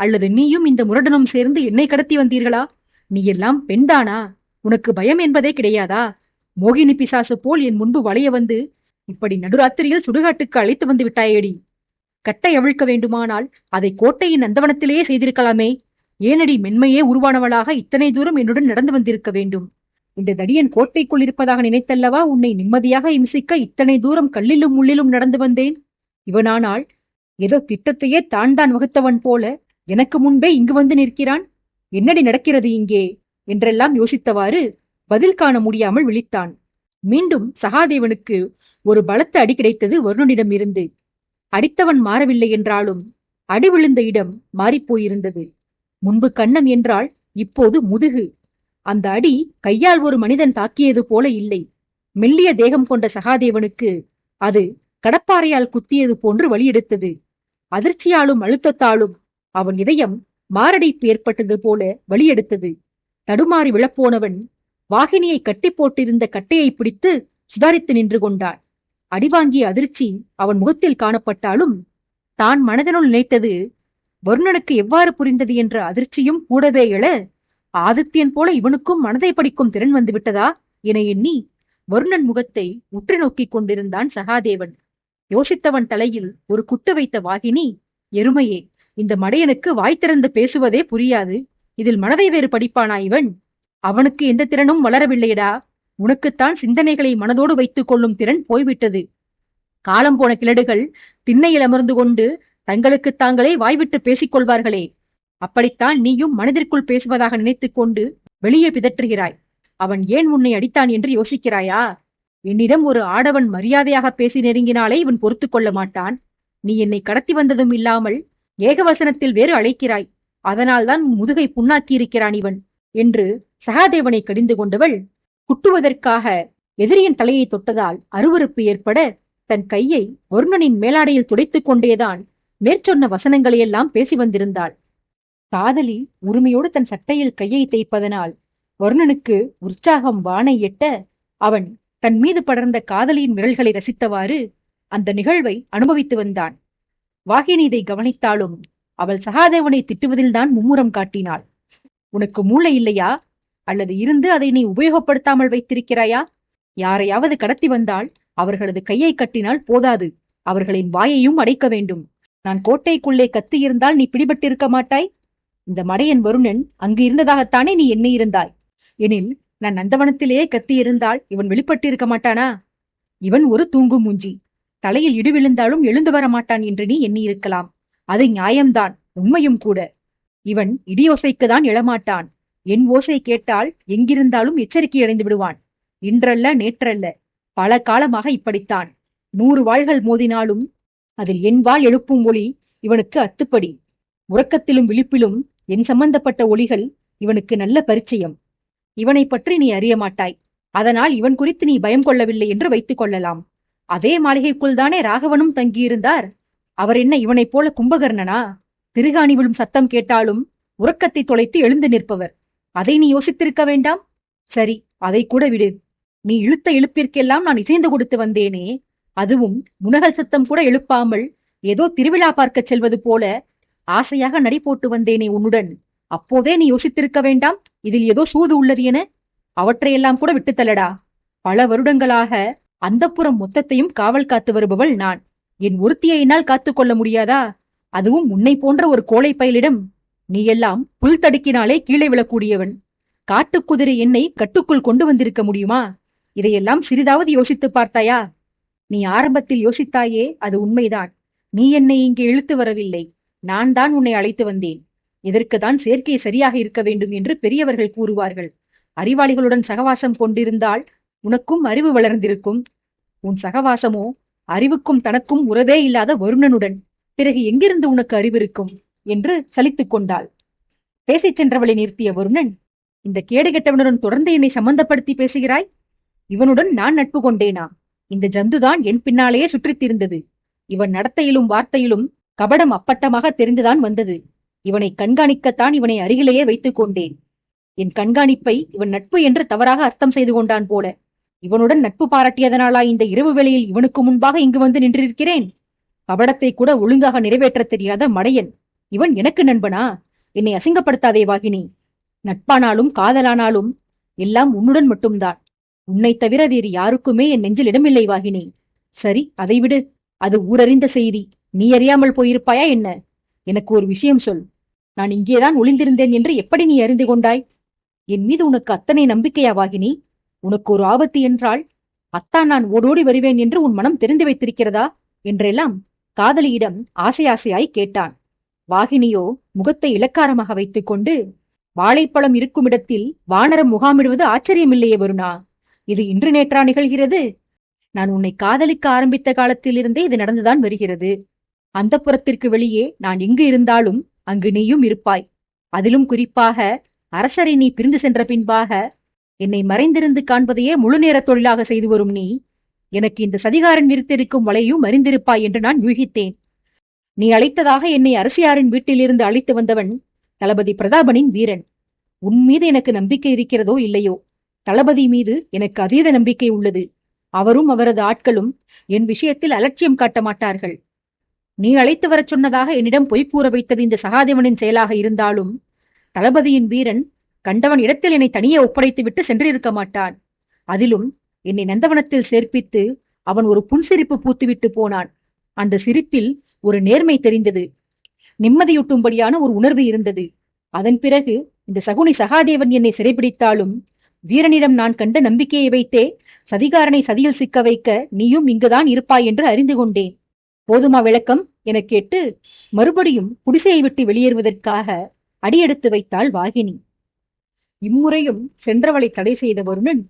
அல்லது நீயும் இந்த முரடனும் சேர்ந்து என்னை கடத்தி வந்தீர்களா? நீ எல்லாம் பெண்தானா? உனக்கு பயம் என்பதே கிடையாதா? மோகினி பிசாசு போல் என் முன்பு வளைய வந்து இப்படி நடுராத்திரியில் சுடுகாட்டுக்கு அழைத்து வந்து விட்டாயேடி. கட்டை அவிழ்க்க வேண்டுமானால் அதை கோட்டையின் நந்தவனத்திலேயே செய்திருக்கலாமே. ஏனடி மென்மையே உருவானவளாக இத்தனை தூரம் என்னுடன் நடந்து வந்திருக்க வேண்டும்? இந்த தடியன் கோட்டைக்குள் இருப்பதாக நினைத்தல்லவா உன்னை நிம்மதியாக இம்சிக்க இத்தனை தூரம் கல்லிலும் முள்ளிலும் நடந்து வந்தேன். இவனானால் ஏதோ திட்டத்தையே தான் வகுத்தவன் போல எனக்கு முன்பே இங்கு வந்து நிற்கிறான். என்னடி நடக்கிறது இங்கே என்றெல்லாம் யோசித்தவாறு பதில் காண முடியாமல் விழித்தான். மீண்டும் சகாதேவனுக்கு ஒரு பலத்த அடி கிடைத்தது வருணனிடம் இருந்து. அடித்தவன் மாறவில்லை என்றாலும் அடி விழுந்த இடம் மாறிப்போயிருந்தது. முன்பு கன்னம் என்றால் இப்போது முதுகு. அந்த அடி கையால் ஒரு மனிதன் தாக்கியது போல இல்லை. மெல்லிய தேகம் கொண்ட சகாதேவனுக்கு அது கடப்பாறையால் குத்தியது போன்று வலியெடுத்தது. அதிர்ச்சியாலும் அழுத்தத்தாலும் அவன் இதயம் மாரடைப்பு ஏற்பட்டது போல வலியெடுத்தது. தடுமாறி விழப்போனவன் வாகினியை கட்டி போட்டிருந்த கட்டையை பிடித்து சுதாரித்து நின்று கொண்டான். அடிவாங்கிய அதிர்ச்சி அவன் முகத்தில் காணப்பட்டாலும் தான் மனதனுள் நினைத்தது வருணனுக்கு எவ்வாறு புரிந்தது என்ற அதிர்ச்சியும் கூடவே எழ, ஆதித்யன் போல இவனுக்கும் மனதை படிக்கும் திறன் வந்துவிட்டதா என எண்ணி வருணன் முகத்தை உற்று நோக்கிக் கொண்டிருந்தான் சகாதேவன். யோசித்தவன் தலையில் ஒரு குட்டு வைத்த வாகினி, எருமையே, இந்த மடையனுக்கு வாய் திறந்து பேசுவதே புரியாது, இதில் மனதை வேறு படிப்பானா இவன்? அவனுக்கு எந்த திறனும் வளரவில்லையடா. உனக்குத்தான் சிந்தனைகளை மனதோடு வைத்துக் கொள்ளும் திறன் போய்விட்டது. காலம் போன கிழடுகள் திண்ணையில் அமர்ந்து கொண்டு தங்களுக்கு தாங்களே வாய்விட்டு பேசிக் கொள்வார்களே, அப்படித்தான் நீயும் மனதிற்குள் பேசுவதாக நினைத்துக் கொண்டு வெளியே பிதற்றுகிறாய். அவன் ஏன் உன்னை அடித்தான் என்று யோசிக்கிறாயா? என்னிடம் ஒரு ஆடவன் மரியாதையாக பேசி நெருங்கினாலே இவன் பொறுத்துக் கொள்ள மாட்டான். நீ என்னை கடத்தி வந்ததும் இல்லாமல் ஏகவசனத்தில் வேறு அழைக்கிறாய். அதனால்தான் முதுகை புண்ணாக்கியிருக்கிறான் இவன் என்று சகாதேவனை கடிந்து கொண்டவள் குட்டுவதற்காக எதிரியின் தலையை தொட்டதால் அருவருப்பு ஏற்பட தன் கையை வருணனின் மேலாடையில் துடைத்துக் கொண்டேதான் மேற்சொன்ன வசனங்களையெல்லாம் பேசி வந்திருந்தாள். காதலி உரிமையோடு தன் சட்டையில் கையை தேய்ப்பதனால் வருணனுக்கு உற்சாகம் வானை எட்ட அவன் தன் மீது படர்ந்த காதலியின் விரல்களை ரசித்தவாறு அந்த நிகழ்வை அனுபவித்து வந்தான். வாகினி இதை கவனித்தாலும் அவள் சகாதேவனை திட்டுவதில்தான் மும்முரம் காட்டினாள். உனக்கு மூளை இல்லையா? அல்லது இருந்து அதை நீ உபயோகப்படுத்தாமல் வைத்திருக்கிறாயா? யாரையாவது கடத்தி வந்தால் அவர்களது கையை கட்டினால் போதாது, அவர்களின் வாயையும் அடைக்க வேண்டும். நான் கோட்டைக்குள்ளே கத்தியிருந்தால் நீ பிடிபட்டிருக்க மாட்டாய். இந்த மடையன் வருணன் அங்கு இருந்ததாகத்தானே நீ எண்ணி இருந்தாய். எனில் நான் நந்தவனத்திலேயே கத்தியிருந்தால் இவன் வெளிப்பட்டிருக்க மாட்டானா? இவன் ஒரு தூங்கும் மூஞ்சி, தலையில் இடி விழுந்தாலும் எழுந்து வர மாட்டான் என்று நீ எண்ணி இருக்கலாம். அது நியாயம்தான், உண்மையும் கூட. இவன் இடியோசைக்குதான் எழமாட்டான். என் ஓசை கேட்டால் எங்கிருந்தாலும் எச்சரிக்கை அடைந்து விடுவான். இன்றல்ல நேற்றல்ல, பல காலமாக இப்படித்தான். 100 வாள்கள் மோதினாலும் அதில் என் வாள் எழுப்பும் ஒளி இவனுக்கு அத்துப்படி. உறக்கத்திலும் விழிப்பிலும் என் சம்பந்தப்பட்ட ஒளிகள் இவனுக்கு நல்ல பரிச்சயம். இவனை பற்றி நீ அறிய மாட்டாய். அதனால் இவன் குறித்து நீ பயம் கொள்ளவில்லை என்று வைத்துக் கொள்ளலாம். அதே மாளிகைக்குள் தானே ராகவனும் தங்கியிருந்தார். அவர் என்ன இவனைப் போல கும்பகர்ணனா? திருகாணி விழும் சத்தம் கேட்டாலும் உறக்கத்தை தொலைத்து எழுந்து நிற்பவர். அதை நீ யோசித்திருக்க வேண்டாம்? சரி, அதை கூட விடு. நீ இழுத்த இழுப்பிற்கெல்லாம் நான் இசைந்து கொடுத்து வந்தேனே, அதுவும் முனகல் சத்தம் கூட எழுப்பாமல் ஏதோ திருவிழா பார்க்கச் செல்வது போல ஆசையாக நடி போட்டு வந்தேனே உன்னுடன். அப்போதே நீ யோசித்திருக்க வேண்டாம் இதில் ஏதோ சூது உள்ளது என? அவற்றையெல்லாம் கூட விட்டுத்தள்ளடா. பல வருடங்களாக அந்தப்புறம் மொத்தத்தையும் காவல் காத்து வருபவள் நான். என் ஒருத்தியை என்னால் காத்துக் கொள்ள முடியாதா? அதுவும் உன்னை போன்ற ஒரு கோழை பயலிடம். நீ எல்லாம் புல் தடுக்கினாலே கீழே விழக்கூடியவன். காட்டுக்குதிரை என்னை கட்டுக்குள் கொண்டு வந்திருக்க முடியுமா? இதையெல்லாம் சிறிதாவது யோசித்து பார்த்தாயா? நீ ஆரம்பத்தில் யோசித்தாயே, அது உண்மைதான். நீ என்னை இங்கே இழுத்து வரவில்லை, நான் தான் உன்னை அழைத்து வந்தேன். இதற்குதான் சேர்க்கை சரியாக இருக்க வேண்டும் என்று பெரியவர்கள் கூறுவார்கள். அறிவாளிகளுடன் சகவாசம் கொண்டிருந்தால் உனக்கும் அறிவு வளர்ந்திருக்கும். உன் சகவாசமோ அறிவுக்கும் தனக்கும் உறவே இல்லாத வருணனுடன். பிறகு எங்கிருந்து உனக்கு அறிவிருக்கும் என்று சலித்துக் கொண்டாள். பேசிச் சென்றவளை நிறுத்திய வருணன், இந்த கேடு கெட்டவனுடன் தொடர்ந்து என்னை சம்பந்தப்படுத்தி பேசுகிறாய்? இவனுடன் நான் நட்பு கொண்டேனா? இந்த ஜந்துதான் என் பின்னாலேயே சுற்றித்திருந்தது. இவன் நடத்தையிலும் வார்த்தையிலும் கபடம் அப்பட்டமாக தெரிந்துதான் வந்தது. இவனை கண்காணிக்கத்தான் இவனை அருகிலேயே வைத்துக் கொண்டேன். என் கண்காணிப்பை இவன் நட்பு என்று தவறாக அர்த்தம் செய்து கொண்டான் போல. இவனுடன் நட்பு பாராட்டியதனாலா இந்த இரவு வேளையில் இவனுக்கு முன்பாக இங்கு வந்து நின்றிருக்கிறேன்? கபடத்தை கூட ஒழுங்காக நிறைவேற்ற தெரியாத மடையன் இவன் எனக்கு நண்பனா? என்னை அசிங்கப்படுத்தாதே வாகினி. நட்பானாலும் காதலானாலும் எல்லாம் உன்னுடன் மட்டும்தான். உன்னை தவிர வேறு யாருக்குமே என் நெஞ்சில் இடமில்லை வாகினி. சரி, அதை விடு. அது ஊரறிந்த செய்தி. நீ அறியாமல் போயிருப்பாயா என்ன? எனக்கு ஒரு விஷயம் சொல். நான் இங்கேதான் ஒளிந்திருந்தேன் என்று எப்படி நீ அறிந்து கொண்டாய்? என் மீது உனக்கு அத்தனை நம்பிக்கையா வாகினி? உனக்கு ஒரு ஆபத்து என்றால் அத்தான் நான் ஓடோடி வருவேன் என்று உன் மனம் தெரிந்து வைத்திருக்கிறதா என்றெல்லாம் காதலியிடம் ஆசையாசையாய் கேட்டான். வாகினியோ முகத்தை இலக்காரமாக வைத்துக் கொண்டு, வாழைப்பழம் இருக்கும் இடத்தில் வானரம் முகாமிடுவது ஆச்சரியமில்லையே வருணா. இது இன்று நேற்றா நிகழ்கிறது? நான் உன்னை காதலிக்க ஆரம்பித்த காலத்திலிருந்தே இது நடந்துதான் வருகிறது. அந்த புறத்திற்கு வெளியே நான் எங்கு இருந்தாலும் அங்கு நீயும் இருப்பாய். அதிலும் குறிப்பாக அரசரை நீ பிரிந்து சென்ற பின்பாக என்னை மறைந்திருந்து காண்பதையே முழு நேர தொழிலாக செய்து வரும் நீ எனக்கு இந்த சதிகாரன் விரித்திருக்கும் வலையும் அறிந்திருப்பாய் என்று நான் யூகித்தேன். நீ அழைத்ததாக என்னை அரசியாரின் வீட்டிலிருந்து அழைத்து வந்தவன் தளபதி பிரதாபனின் வீரன். உன் மீது எனக்கு நம்பிக்கை இருக்கிறதோ இல்லையோ, தளபதி மீது எனக்கு அதீத நம்பிக்கை உள்ளது. அவரும் அவரது ஆட்களும் என் விஷயத்தில் அலட்சியம் காட்ட மாட்டார்கள். நீ அழைத்து வரச் சொன்னதாக என்னிடம் பொய் கூற வைத்தது இந்த சகாதேவனின் செயலாக இருந்தாலும் தளபதியின் வீரன் கண்டவன் இடத்தில் என்னை தனியே ஒப்படைத்து விட்டு சென்றிருக்க மாட்டான். அதிலும் என்னை நந்தவனத்தில் சேர்ப்பித்து அவன் ஒரு புன்சிரிப்பு பூத்துவிட்டு போனான். அந்த சிரிப்பில் ஒரு நேர்மை தெரிந்தது, நிம்மதியூட்டும்படியான ஒரு உணர்வு இருந்தது. அதன் பிறகு இந்த சகுனி சகாதேவன் என்னை சிறைபிடித்தாலும் வீரனிடம் நான் கண்ட நம்பிக்கையை வைத்தே சதிகாரனை சதியில் சிக்க வைக்க நீயும் இங்குதான் இருப்பாய் என்று அறிந்து கொண்டேன். போதுமா விளக்கம் எனக் கேட்டு மறுபடியும் குடிசையை விட்டு வெளியேறுவதற்காக அடியெடுத்து வைத்தாள் வாகினி. இம்முறையும் சென்றவளை தடை செய்த வருணன்,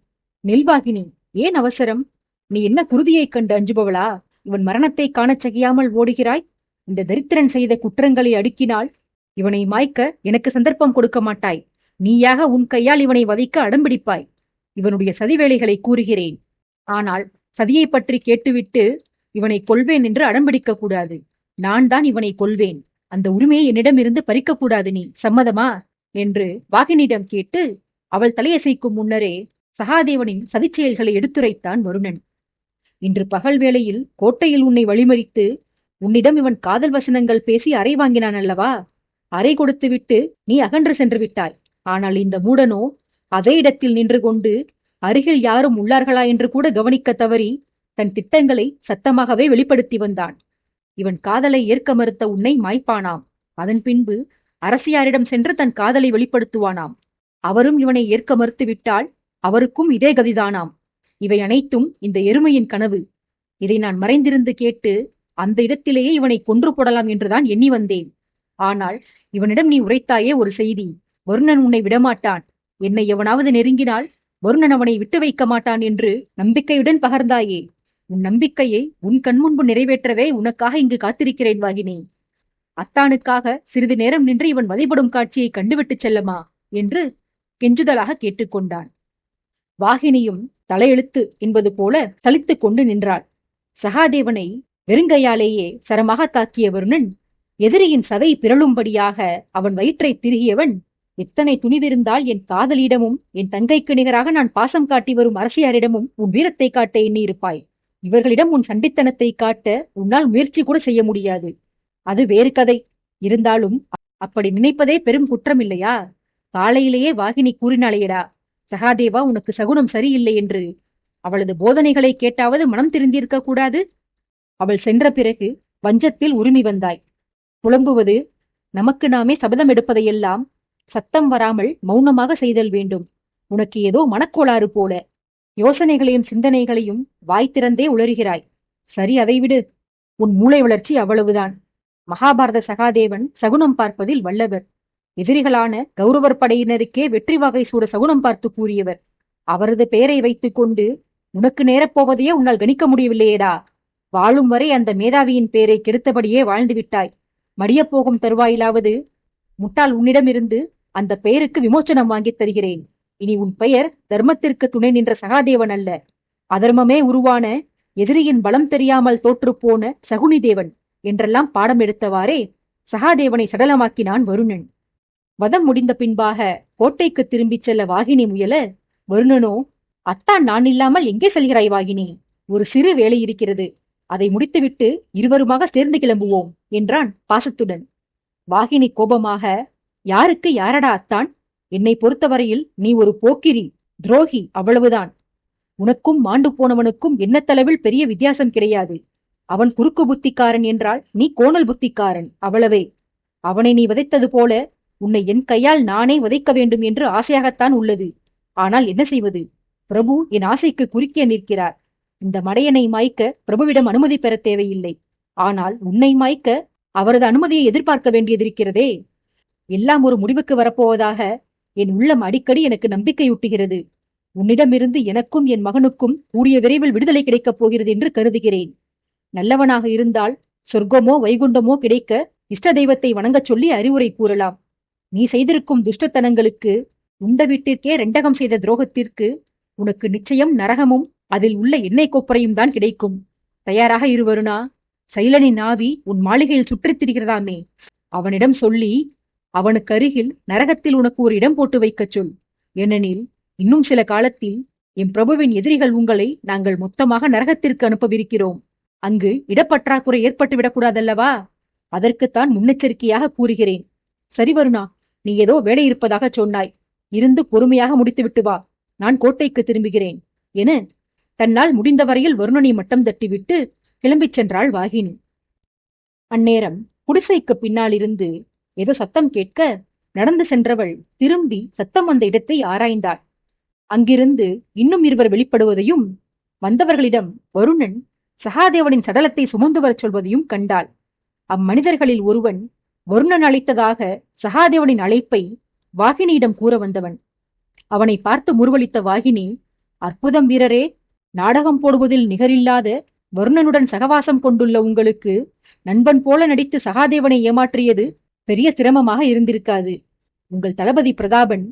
நெல்வாகினி, ஏன் அவசரம்? நீ என்ன குருதியைக் கண்டு அஞ்சுபவளா? இவன் மரணத்தை காணச் சகியாமல் ஓடுகிறாய். இந்த தரித்திரன் செய்த குற்றங்களை அடுக்கினால் இவனை மாய்க்க எனக்கு சந்தர்ப்பம் கொடுக்க மாட்டாய். நீயாக உன் கையால் இவனை வதைக்க அடம்பிடிப்பாய். இவனுடைய சதிவேளைகளை கூறுகிறேன். ஆனால் சதியை பற்றி கேட்டுவிட்டு இவனை கொல்வேன் என்று அடம்பிடிக்க கூடாது. நான் தான் இவனை கொல்வேன். அந்த உரிமையை என்னிடமிருந்து பறிக்கக்கூடாது. நீ சம்மதமா என்று வாகினியிடம் கேட்டு அவள் தலையசைக்கும் முன்னரே சகாதேவனின் சதிச்செயல்களை எடுத்துரைத்தான் வருணன். இன்று பகல் வேளையில் கோட்டையில் உன்னை வழிமறித்து உன்னிடம் இவன் காதல் வசனங்கள் பேசி அறை வாங்கினான் அல்லவா? அறை கொடுத்து விட்டு நீ அகன்று சென்று விட்டாய். ஆனால் இந்த மூடனோ அதே இடத்தில் நின்று கொண்டு அருகில் யாரும் உள்ளார்களா என்று கூட கவனிக்க தவறி தன் திட்டங்களை சத்தமாகவே வெளிப்படுத்தி வந்தான். இவன் காதலை ஏற்க மறுத்த உன்னை மாய்ப்பானாம். அதன் பின்பு அரசியாரிடம் சென்று தன் காதலை வெளிப்படுத்துவானாம். அவரும் இவனை ஏற்க மறுத்துவிட்டால் அவருக்கும் இதே கதிதானாம். இவை அனைத்தும் இந்த எருமையின் கனவு. இதை நான் மறைந்திருந்து கேட்டு அந்த இடத்திலேயே இவனை கொன்று போடலாம் என்றுதான் எண்ணி வந்தேன். ஆனால் இவனிடம் நீ உரைத்தாயே ஒரு செய்தி, வருணன் உன்னை விடமாட்டான், என்னை எவனாவது நெருங்கினால் வருணன் அவனை விட்டு வைக்க மாட்டான் என்று நம்பிக்கையுடன் பகர்ந்தாயே. உன் நம்பிக்கையை உன் கண்முன்பு நிறைவேற்றவே உனக்காக இங்கு காத்திருக்கிறேன் வாகினி. அத்தானுக்காக சிறிது நேரம் நின்று இவன் வதைபடும் காட்சியை கண்டுவிட்டு செல்லமா என்று கெஞ்சுதலாக கேட்டுக்கொண்டான். வாகினியும் தலையெழுத்து என்பது போல சலித்துக் கொண்டு நின்றாள். சகாதேவனை வெறுங்கையாலேயே சரமாக தாக்கிய வருணன் எதிரியின் சதை பிறழும்படியாக அவன் வயிற்றை திருகியவன், எத்தனை துணிவிருந்தால் என் காதலியிடமும் என் தங்கைக்கு நிகராக நான் பாசம் காட்டி வரும் அரசியாரிடமும் உன் வீரத்தை காட்ட எண்ணியிருப்பாய். இவர்களிடம் உன் சண்டித்தனத்தை காட்ட உன்னால் முயற்சி கூட செய்ய முடியாது. அது வேறு கதை. இருந்தாலும் அப்படி நினைப்பதே பெரும் குற்றம் இல்லையா? காலையிலேயே வாகினி கூறினாளையடா, சகாதேவா உனக்கு சகுனம் சரியில்லை என்று. அவளது போதனைகளை கேட்டாவது மனம் திருந்தியிருக்க கூடாது? அவள் சென்ற பிறகு வஞ்சத்தில் உரிமை வந்தாய். புலம்புவது, நமக்கு நாமே சபதம் எடுப்பதையெல்லாம் சத்தம் வராமல் மௌனமாக செய்தல் வேண்டும். உனக்கு ஏதோ மனக்கோளாறு போல. யோசனைகளையும் சிந்தனைகளையும் வாய் திறந்தே உளறுகிறாய். சரி, அதை விடு. உன் மூளை வளர்ச்சி அவ்வளவுதான். மகாபாரத சகாதேவன் சகுனம் பார்ப்பதில் வல்லவர். எதிரிகளான கௌரவர் படையினருக்கே வெற்றி வகை சூட சகுனம் பார்த்து கூறியவர். அவரது பெயரை வைத்துக் கொண்டு உனக்கு நேரப்போவதையே உன்னால் கணிக்க முடியவில்லையேடா. வாழும் வரை அந்த மேதாவியின் பெயரை கெடுத்தபடியே வாழ்ந்துவிட்டாய். மடியப்போகும் தருவாயிலாவது முட்டாள் உன்னிடமிருந்து அந்த பெயருக்கு விமோச்சனம் வாங்கித் தருகிறேன். இனி உன் பெயர் தர்மத்திற்கு துணை நின்ற சகாதேவன் அல்ல, அதர்மமே உருவான எதிரியின் பலம் தெரியாமல் தோற்றுப்போன சகுனி தேவன் என்றெல்லாம் பாடம் எடுத்தவாறே சகாதேவனை சடலமாக்கினான் வருணன். வதம் முடிந்த பின்பாக கோட்டைக்கு திரும்பிச் செல்ல வாகினி முயல, வருணனோ, அத்தான் நான் இல்லாமல் எங்கே செல்கிறாய் வாகினி? ஒரு சிறு வேலை இருக்கிறது, அதை முடித்துவிட்டு இருவருமாக சேர்ந்து கிளம்புவோம் என்றான் பாசத்துடன். வாகினி கோபமாக, யாருக்கு யாரடா அத்தான்? என்னை பொறுத்தவரையில் நீ ஒரு போக்கிரி, துரோகி, அவ்வளவுதான். உனக்கும் மாண்டு போனவனுக்கும் எண்ணத்தளவில் பெரிய வித்தியாசம் கிடையாது. அவன் குறுக்கு புத்திக்காரன் என்றால் நீ கோணல் புத்திக்காரன், அவ்வளவே. அவனை நீ வதைத்தது போல உன்னை என் கையால் நானே வதைக்க வேண்டும் என்று ஆசையாகத்தான் உள்ளது. ஆனால் என்ன செய்வது? பிரபு என் ஆசைக்கு குறுக்கே நிற்கிறார். இந்த மடையனை மாய்க்க பிரபுவிடம் அனுமதி பெற தேவையில்லை. ஆனால் உன்னை மாய்க்க அவரது அனுமதியை எதிர்பார்க்க வேண்டியதிருக்கிறதே. எல்லாம் ஒரு முடிவுக்கு வரப்போவதாக என் உள்ளம் அடிக்கடி எனக்கு நம்பிக்கையூட்டுகிறது. உன்னிடமிருந்து எனக்கும் என் மகனுக்கும் கூடிய விரைவில் விடுதலை கிடைக்கப் போகிறது என்று கருதுகிறேன். நல்லவனாக இருந்தால் சொர்க்கமோ வைகுண்டமோ கிடைக்க இஷ்ட தெய்வத்தை வணங்கச் சொல்லி அறிவுரை கூறலாம். நீ செய்திருக்கும் துஷ்டத்தனங்களுக்கு, உண்ட வீட்டிற்கே ரெண்டகம் செய்த துரோகத்திற்கு உனக்கு நிச்சயம் நரகமும் அதில் உள்ள எண்ணெய் கொப்பரையும் தான் கிடைக்கும். தயாராக இருவருனா? சைலனின் ஆவி உன் மாளிகையில் சுற்றித் திரிகிறதாமே, அவனிடம் சொல்லி அவனுக்கு அருகில் நரகத்தில் உனக்கு ஒரு இடம் போட்டு வைக்கச் சொல். ஏனெனில் இன்னும் சில காலத்தில் என் பிரபுவின் எதிரிகள் உங்களை நாங்கள் மொத்தமாக நரகத்திற்கு அனுப்பவிருக்கிறோம். அங்கு இடப்பற்றாக்குறை ஏற்பட்டு விடக்கூடாதல்லவா? அதற்குத்தான் முன்னெச்சரிக்கையாக கூறுகிறேன். சரி வருணா, நீ ஏதோ வேலை இருப்பதாக சொன்னாய். இருந்து பொறுமையாக முடித்துவிட்டு வா. நான் கோட்டைக்கு திரும்புகிறேன் என தன்னால் முடிந்தவரையில் வருணனை மட்டம் தட்டிவிட்டு கிளம்பிச் சென்றாள் வாகினி. அந்நேரம் குடிசைக்கு பின்னால் இருந்து ஏதோ சத்தம் கேட்க நடந்து சென்றவள் திரும்பி சத்தம் வந்த இடத்தை ஆராய்ந்தாள். அங்கிருந்து இன்னும் இருவர் வெளிப்படுவதையும் வந்தவர்களிடம் வருணன் சகாதேவனின் சடலத்தை சுமந்து வரச் சொல்வதையும் கண்டாள். அம்மனிதர்களில் ஒருவன் வருணன் அழைத்ததாக சகாதேவனின் அழைப்பை வாகினியிடம் கூற வந்தவன். அவனை பார்த்து முறுவலித்த வாகினி, அற்புதம் வீரரே, நாடகம் போடுவதில் நிகரில்லாத வருணனுடன் சகவாசம் கொண்டுள்ள உங்களுக்கு நண்பன் போல நடித்து சகாதேவனை ஏமாற்றியது பெரிய சிரமமாக இருந்திருக்காது. உங்கள் தளபதி பிரதாபன்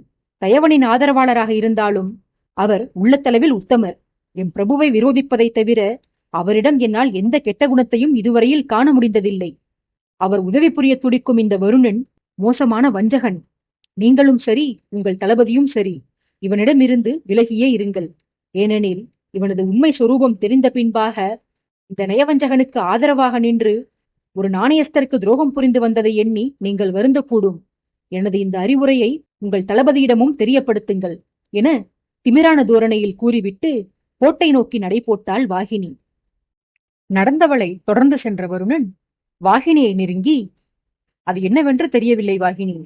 கயவனின் ஆதரவாளராக இருந்தாலும் அவர் உள்ளத்தளவில் உத்தமர். என் பிரபுவை விரோதிப்பதை தவிர அவரிடம் என்னால் எந்த கெட்ட குணத்தையும் இதுவரையில் காண முடிந்ததில்லை. அவர் உதவி புரிய துடிக்கும் இந்த வருணன் மோசமான வஞ்சகன். நீங்களும் சரி, உங்கள் தளபதியும் சரி, இவனிடமிருந்து விலகியே இருங்கள். ஏனெனில் இவனது உண்மை சொரூபம் தெரிந்த பின்பாக இந்த நயவஞ்சகனுக்கு ஆதரவாக நின்று ஒரு நாணயஸ்தருக்கு துரோகம் புரிந்து வந்ததை எண்ணி நீங்கள் வருந்தக்கூடும். எனது இந்த அறிவுரையை உங்கள் தளபதியிடமும் தெரியப்படுத்துங்கள் என திமிரான தோரணையில் கூறிவிட்டு கோட்டை நோக்கி நடை போட்டாள் வாகினி. நடந்தவளை தொடர்ந்து சென்ற வருணன் வாகினியை நெருங்கி, அது என்னவென்று தெரியவில்லை வாகினி.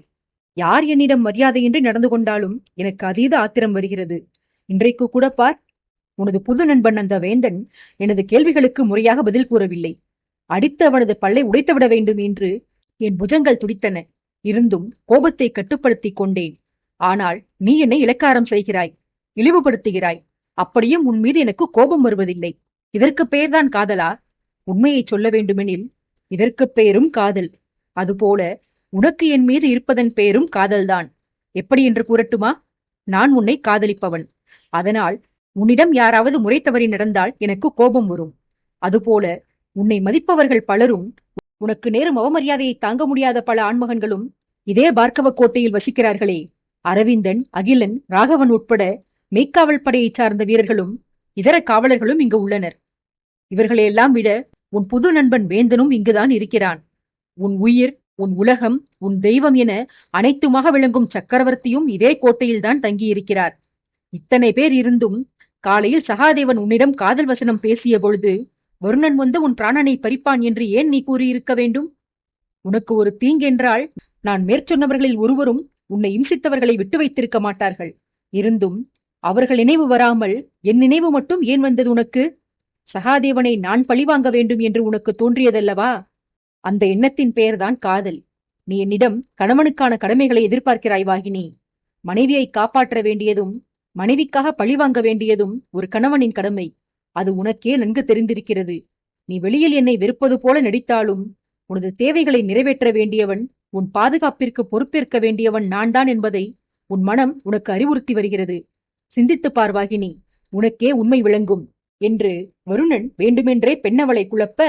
யார் என்னிடம் மரியாதையின்றி நடந்து கொண்டாலும் எனக்கு அதீத ஆத்திரம் வருகிறது. இன்றைக்கு கூட பார், உனது புது நண்பன் அந்த வேந்தன் எனது கேள்விகளுக்கு முறையாக பதில் கூறவில்லை. அடித்து அவனது பல்லை உடைத்துவிட வேண்டும் என்று என் புஜங்கள் துடித்தன. இருந்தும் கோபத்தை கட்டுப்படுத்திக் கொண்டேன். ஆனால் நீ என்னை இலக்காரம் செய்கிறாய், இழிவுபடுத்துகிறாய். அப்படியும் உன் மீது எனக்கு கோபம் வருவதில்லை. இதற்கு பெயர்தான் காதலா? உண்மையை சொல்ல வேண்டுமெனில் இதற்கு பெயரும் காதல். அதுபோல உனக்கு என் மீது இருப்பதன் பெயரும் காதல்தான். எப்படி என்று கூறட்டுமா? நான் உன்னை காதலிப்பவன். அதனால் உன்னிடம் யாராவது முறை தவறி நடந்தால் எனக்கு கோபம் வரும். அதுபோல உன்னை மதிப்பவர்கள் பலரும், உனக்கு நேரும் அவமரியாதையை தாங்க முடியாத பல ஆண்மகன்களும் இதே பார்க்கவ கோட்டையில் வசிக்கிறார்களே. அரவிந்தன், அகிலன், ராகவன் உட்பட மெய்க்காவல் படையைச் சார்ந்த வீரர்களும் இதர காவலர்களும் இங்கு உள்ளனர். இவர்களையெல்லாம் விட உன் புது நண்பன் வேந்தனும் இங்குதான் இருக்கிறான். உன் உயிர், உன் உலகம், உன் தெய்வம் என அனைத்துமாக விளங்கும் சக்கரவர்த்தியும் இதே கோட்டையில்தான் தங்கியிருக்கிறார். இத்தனை பேர் இருந்தும் காலையில் சகாதேவன் உன்னிடம் காதல் வசனம் பேசிய பொழுது வருணன் வந்து உன் பிராணனை பறிப்பான் என்று ஏன் நீ கூறியிருக்க வேண்டும்? உனக்கு ஒரு தீங்கென்றால் நான் மேற்சொன்னவர்களில் ஒருவரும் உன்னை இம்சித்தவர்களை விட்டு வைத்திருக்க மாட்டார்கள். இருந்தும் அவர்கள் நினைவு வராமல் என் நினைவு மட்டும் ஏன் வந்தது உனக்கு? சகாதேவனை நான் பழிவாங்க வேண்டும் என்று உனக்கு தோன்றியதல்லவா? அந்த எண்ணத்தின் பெயர்தான் காதல். நீ என்னிடம் கணவனுக்கான கடமைகளை எதிர்பார்க்கிறாய் வாகினி. மனைவியை காப்பாற்ற வேண்டியதும் மனைவிக்காக பழிவாங்க வேண்டியதும் ஒரு கணவனின் கடமை. அது உனக்கே நன்கு தெரிந்திருக்கிறது. நீ வெளியில் என்னை வெறுப்பது போல நடித்தாலும் உனது தேவைகளை நிறைவேற்ற வேண்டியவன், உன் பாதுகாப்பிற்கு பொறுப்பேற்க வேண்டியவன் நான் தான் என்பதை உன் மனம் உனக்கு அறிவுறுத்தி வருகிறது. சிந்தித்துப் பார் வாகினி, உனக்கே உண்மை விளங்கும் என்று வருணன் வேண்டுமென்றே பெண்ணவளை குழப்ப,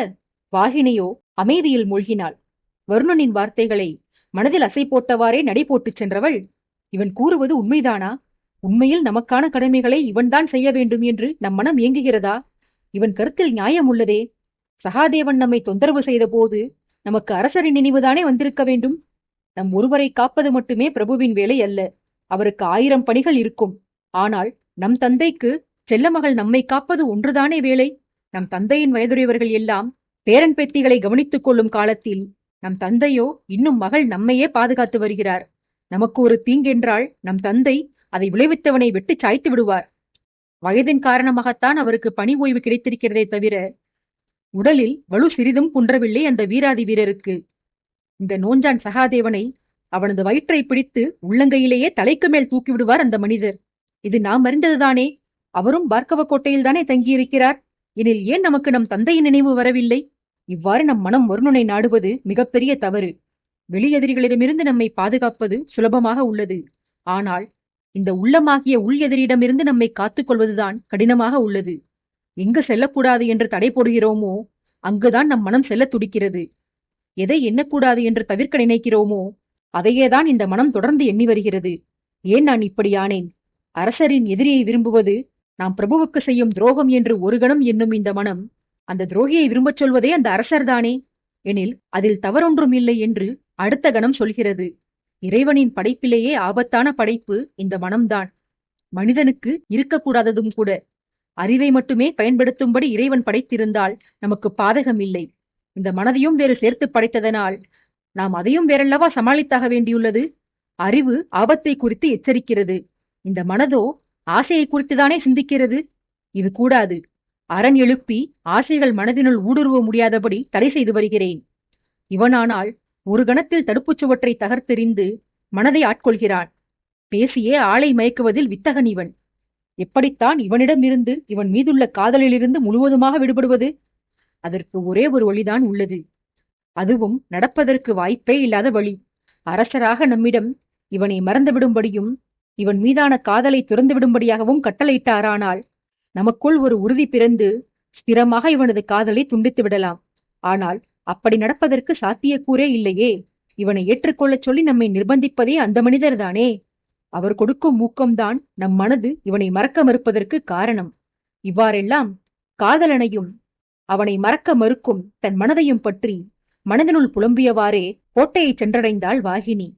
வாகினியோ அமைதியில் மூழ்கினாள். வருணனின் வார்த்தைகளை மனதில் அசை போட்டவாறே நடை போட்டுச் சென்றவள், இவன் கூறுவது உண்மைதானா? உண்மையில் நமக்கான கடமைகளை இவன்தான் செய்ய வேண்டும் என்று நம் மனம் ஏங்குகிறதா? இவன் கருத்தில் நியாயம் உள்ளதே. சகாதேவன் நம்மை தொந்தரவு செய்த போது நமக்கு அரசரின் நினைவுதானே வந்திருக்க வேண்டும். நம் ஒருவரை காப்பது மட்டுமே பிரபுவின் வேலை அல்ல. அவருக்கு 1000 பணிகள் இருக்கும். ஆனால் நம் தந்தைக்கு செல்லமகள் நம்மை காப்பது ஒன்றுதானே வேலை. நம் தந்தையின் வயதுடையவர்கள் எல்லாம் பேரன் பேத்திகளை கவனித்துக் கொள்ளும் காலத்தில் நம் தந்தையோ இன்னும் மகள் நம்மையே பாதுகாத்து வருகிறார். நமக்கு ஒரு தீங்கென்றால் நம் தந்தை அதை விளைவித்தவனை வெட்டி சாய்த்து விடுவார். வயதின் காரணமாகத்தான் அவருக்கு பணி ஓய்வு கிடைத்திருக்கிறதே தவிர உடலில் வலு சிறிதும் குன்றவில்லை அந்த வீராதி வீரருக்கு. இந்த நோஞ்சான் சகாதேவனை அவனது வயிற்றை பிடித்து உள்ளங்கையிலேயே தலைக்கு மேல் தூக்கி விடுவார் அந்த மனிதர். இது நாம் அறிந்ததுதானே. அவரும் பார்க்கவ கோட்டையில்தானே தங்கியிருக்கிறார். எனில் ஏன் நமக்கு நம் தந்தையின் நினைவு வரவில்லை? இவ்வாறு நம் மனம் வருணனை நாடுவது மிகப்பெரிய தவறு. வெளியெதிரிகளிடமிருந்து நம்மை பாதுகாப்பது சுலபமாக உள்ளது. ஆனால் இந்த உள்ளமாகிய உள் எதிரிடமிருந்து நம்மை காத்துக் கொள்வதுதான் கடினமாக உள்ளது. எங்கு செல்லக்கூடாது என்று தடை போடுகிறோமோ அங்குதான் நம் மனம் செல்ல துடிக்கிறது. எதை எண்ணக்கூடாது என்று தவிர்க்க நினைக்கிறோமோ அதையேதான் இந்த மனம் தொடர்ந்து எண்ணி வருகிறது. ஏன் நான் இப்படியானேன்? அரசரின் எதிரியை விரும்புவது நாம் பிரபுவுக்கு செய்யும் துரோகம் என்று ஒரு கணம் என்னும் இந்த மனம் அந்த துரோகியை விரும்பச் சொல்வதே அந்த அரசர்தானே. எனில் அதில் தவறொன்றும் இல்லை என்று அடுத்த கணம் சொல்கிறது. இறைவனின் படைப்பிலேயே ஆபத்தான படைப்பு இந்த மனம்தான். மனிதனுக்கு இருக்கக்கூடாததும் கூட. அறிவை மட்டுமே பயன்படுத்தும்படி இறைவன் படைத்திருந்தால் நமக்கு பாதகம் இல்லை. இந்த மனதையும் வேறு சேர்த்து படைத்ததனால் நாம் அதையும் வேறல்லவா சமாளித்தாக வேண்டியுள்ளது. அறிவு ஆபத்தை குறித்து எச்சரிக்கிறது. இந்த மனதோ ஆசையை குறித்துதானே சிந்திக்கிறது. இது கூடாது. அரண் எழுப்பி ஆசைகள் மனதினுள் ஊடுருவ முடியாதபடி தடை செய்து வருகிறேன். இவனானால் ஒரு கணத்தில் தடுப்புச் சுவற்றை தகர்த்தெறிந்து மனதை ஆட்கொள்கிறான். பேசியே ஆளை மயக்குவதில் வித்தகன் இவன். எப்படித்தான் இவனிடமிருந்து, இவன் மீதுள்ள காதலிலிருந்து முழுவதுமாக விடுபடுவது? அதற்கு ஒரே ஒரு வழிதான் உள்ளது. அதுவும் நடப்பதற்கு வாய்ப்பே இல்லாத வழி. அரசராக நம்மிடம் இவனை மறந்துவிடும்படியும் இவன் மீதான காதலை துறந்துவிடும்படியாகவும் கட்டளையிட்டாரானால் நமக்குள் ஒரு உறுதி பிறந்து ஸ்திரமாக இவனது காதலை துண்டித்து விடலாம். ஆனால் அப்படி நடப்பதற்கு சாத்தியக்கூறே இல்லையே. இவனை ஏற்றுக்கொள்ளச் சொல்லி நம்மை நிர்பந்திப்பதே அந்த மனிதர்தானே. அவர் கொடுக்கும் ஊக்கம்தான் நம் மனது இவனை மறக்க மறுப்பதற்கு காரணம். இவ்வாறெல்லாம் காதலனையும் அவனை மறக்க மறுக்கும் தன் மனதையும் பற்றி மனதினுள் புலம்பியவாறே கோட்டையை சென்றடைந்தாள் வாகினி.